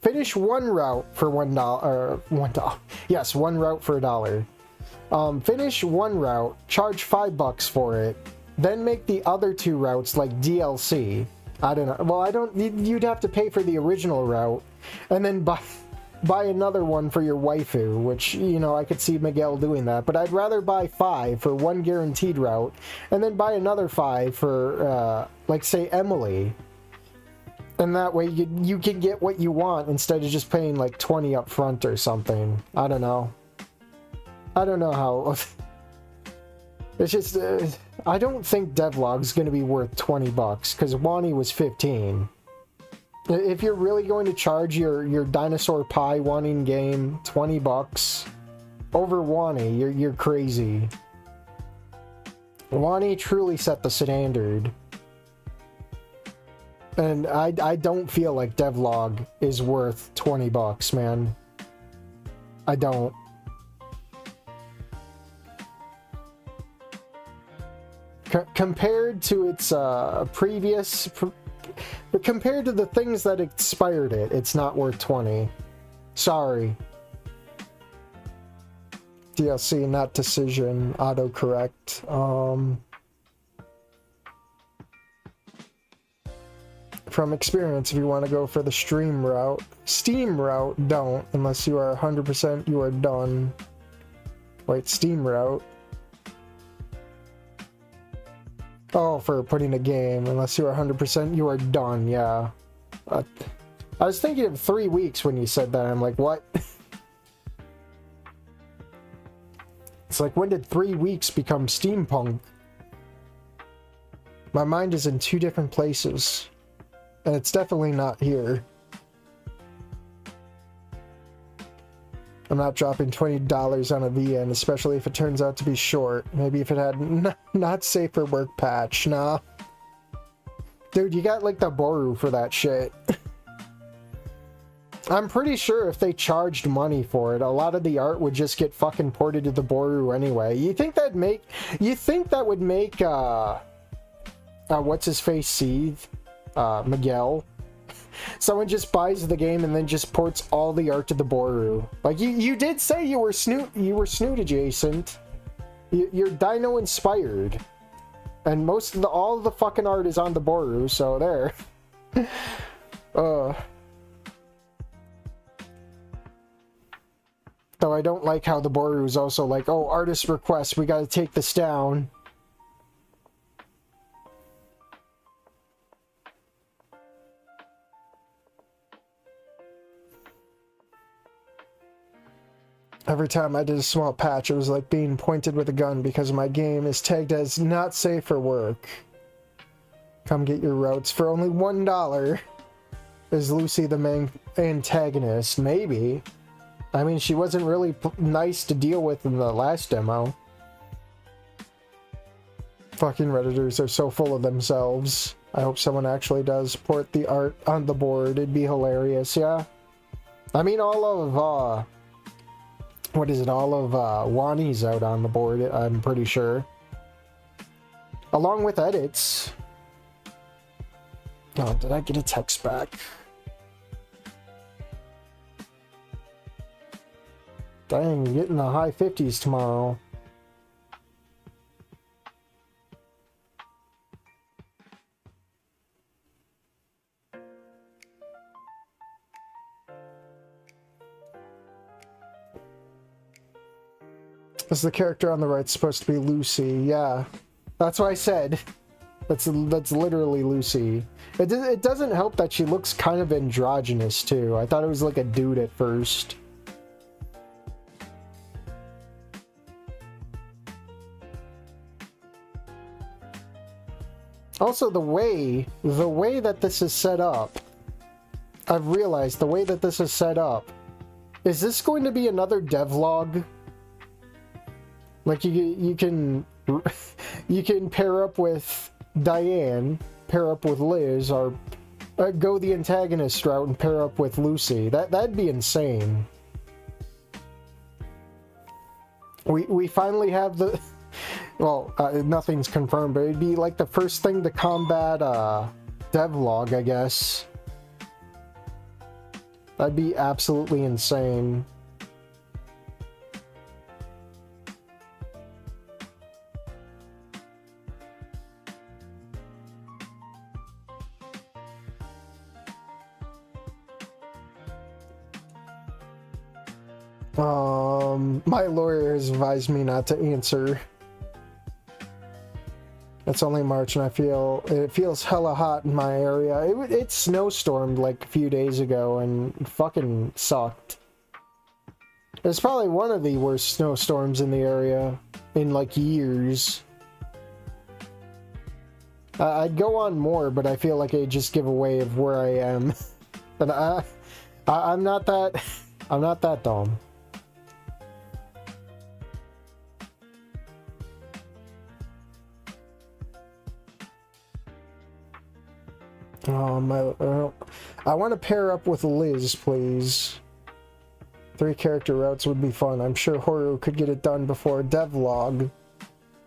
Finish one route for $1 or $1. Yes, one route for $1. Finish one route, charge $5 for it, then make the other 2 routes like DLC. I don't know. Well, you'd have to pay for the original route, and then buy another one for your waifu, which, you know, I could see Miguel doing that. But I'd rather buy 5 for one guaranteed route, and then buy another 5 for, like, say, Emily. And that way you can get what you want instead of just paying like 20 up front or something. I don't know. I don't know how. It's just, I don't think Devlog's going to be worth $20 because Wani was 15. If you're really going to charge your Dinosaur Pie wanting game $20 over Wani, you're crazy. Wani truly set the standard. And I don't feel like Devlog is worth $20, man. I don't. Compared to its previous... compared to the things that inspired it, it's not worth 20. Sorry. DLC, not decision. Autocorrect. From experience, if you want to go for the Steam route, don't, unless you are 100% you are done. Wait, Steam route. Oh, for putting a game, unless you are 100% you are done, yeah. I was thinking of 3 weeks when you said that, I'm like, what? It's like, when did 3 weeks become steampunk? My mind is in 2 different places. And it's definitely not here. I'm not dropping $20 on a VN, especially if it turns out to be short. Maybe if it had not safe for work patch. Nah. Dude, you got like the Boru for that shit. I'm pretty sure if they charged money for it, a lot of the art would just get fucking ported to the Boru anyway. You think that would make what's his face seethe? Miguel. Someone just buys the game and then just ports all the art to the Boru. Like you did say you were snoot adjacent. You're Dino inspired, and all of the fucking art is on the Boru. So there. Though I don't like how the Boru is also like, oh, artist request, we got to take this down. Every time I did a small patch, it was like being pointed with a gun because my game is tagged as not safe for work. Come get your routes for only $1. Is Lucy the main antagonist? Maybe. I mean, she wasn't really nice to deal with in the last demo. Fucking Redditors are so full of themselves. I hope someone actually does port the art on the board. It'd be hilarious, yeah? I mean, all of, what is it? All of Wani's out on the board, I'm pretty sure. Along with edits. Oh, did I get a text back? Dang, getting the high 50s tomorrow. Is the character on the right supposed to be Lucy? Yeah. That's what I said. That's literally Lucy. It doesn't help that she looks kind of androgynous too. I thought it was like a dude at first. Also, the way that this is set up, I've realized the way that this is set up. Is this going to be another devlog? Like you can you can pair up with Diane, pair up with Liz, or go the antagonist route and pair up with Lucy. That'd be insane. We finally have the well, nothing's confirmed, but it'd be like the first thing to combat devlog, I guess. That'd be absolutely insane. My lawyer has advised me not to answer. It's only March and it feels hella hot in my area. It snowstormed like a few days ago and fucking sucked. It's probably one of the worst snowstorms in the area in like years. I'd go on more, but I feel like I just give away of where I am. And I'm not that dumb. I want to pair up with Liz, please. 3 character routes would be fun. I'm sure Horu could get it done before devlog.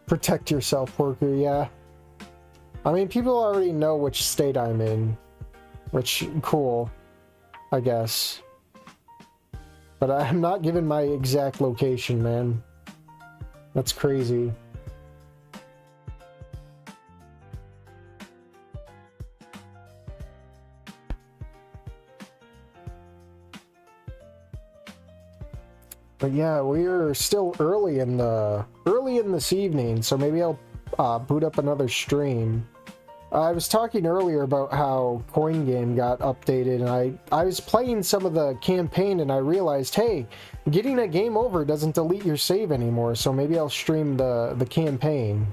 Protect yourself, worker, yeah. I mean, people already know which state I'm in. Which, cool, I guess. But I'm not giving my exact location, man. That's crazy. But yeah, we are still early in this evening, so maybe I'll boot up another stream. I was talking earlier about how Coin Game got updated, and I was playing some of the campaign, and I realized, hey, getting a game over doesn't delete your save anymore, so maybe I'll stream the campaign.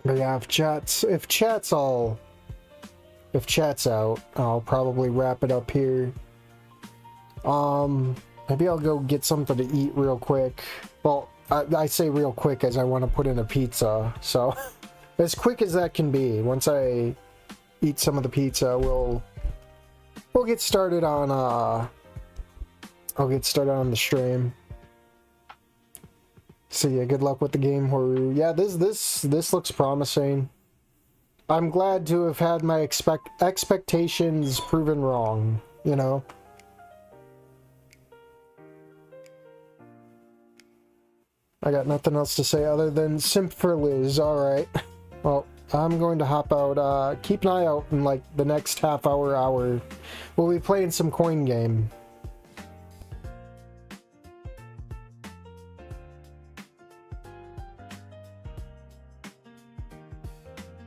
But yeah, if chat's out, I'll probably wrap it up here. Maybe I'll go get something to eat real quick. Well, I say real quick as I want to put in a pizza, so as quick as that can be. Once I eat some of the pizza, we'll get started on I'll get started on the stream. So yeah, good luck with the game, Horu. Yeah, this looks promising. I'm glad to have had my expectations proven wrong, you know? I got nothing else to say other than simp for Liz. Alright. Well, I'm going to hop out. Keep an eye out in like the next half hour. We'll be playing some Coin Game.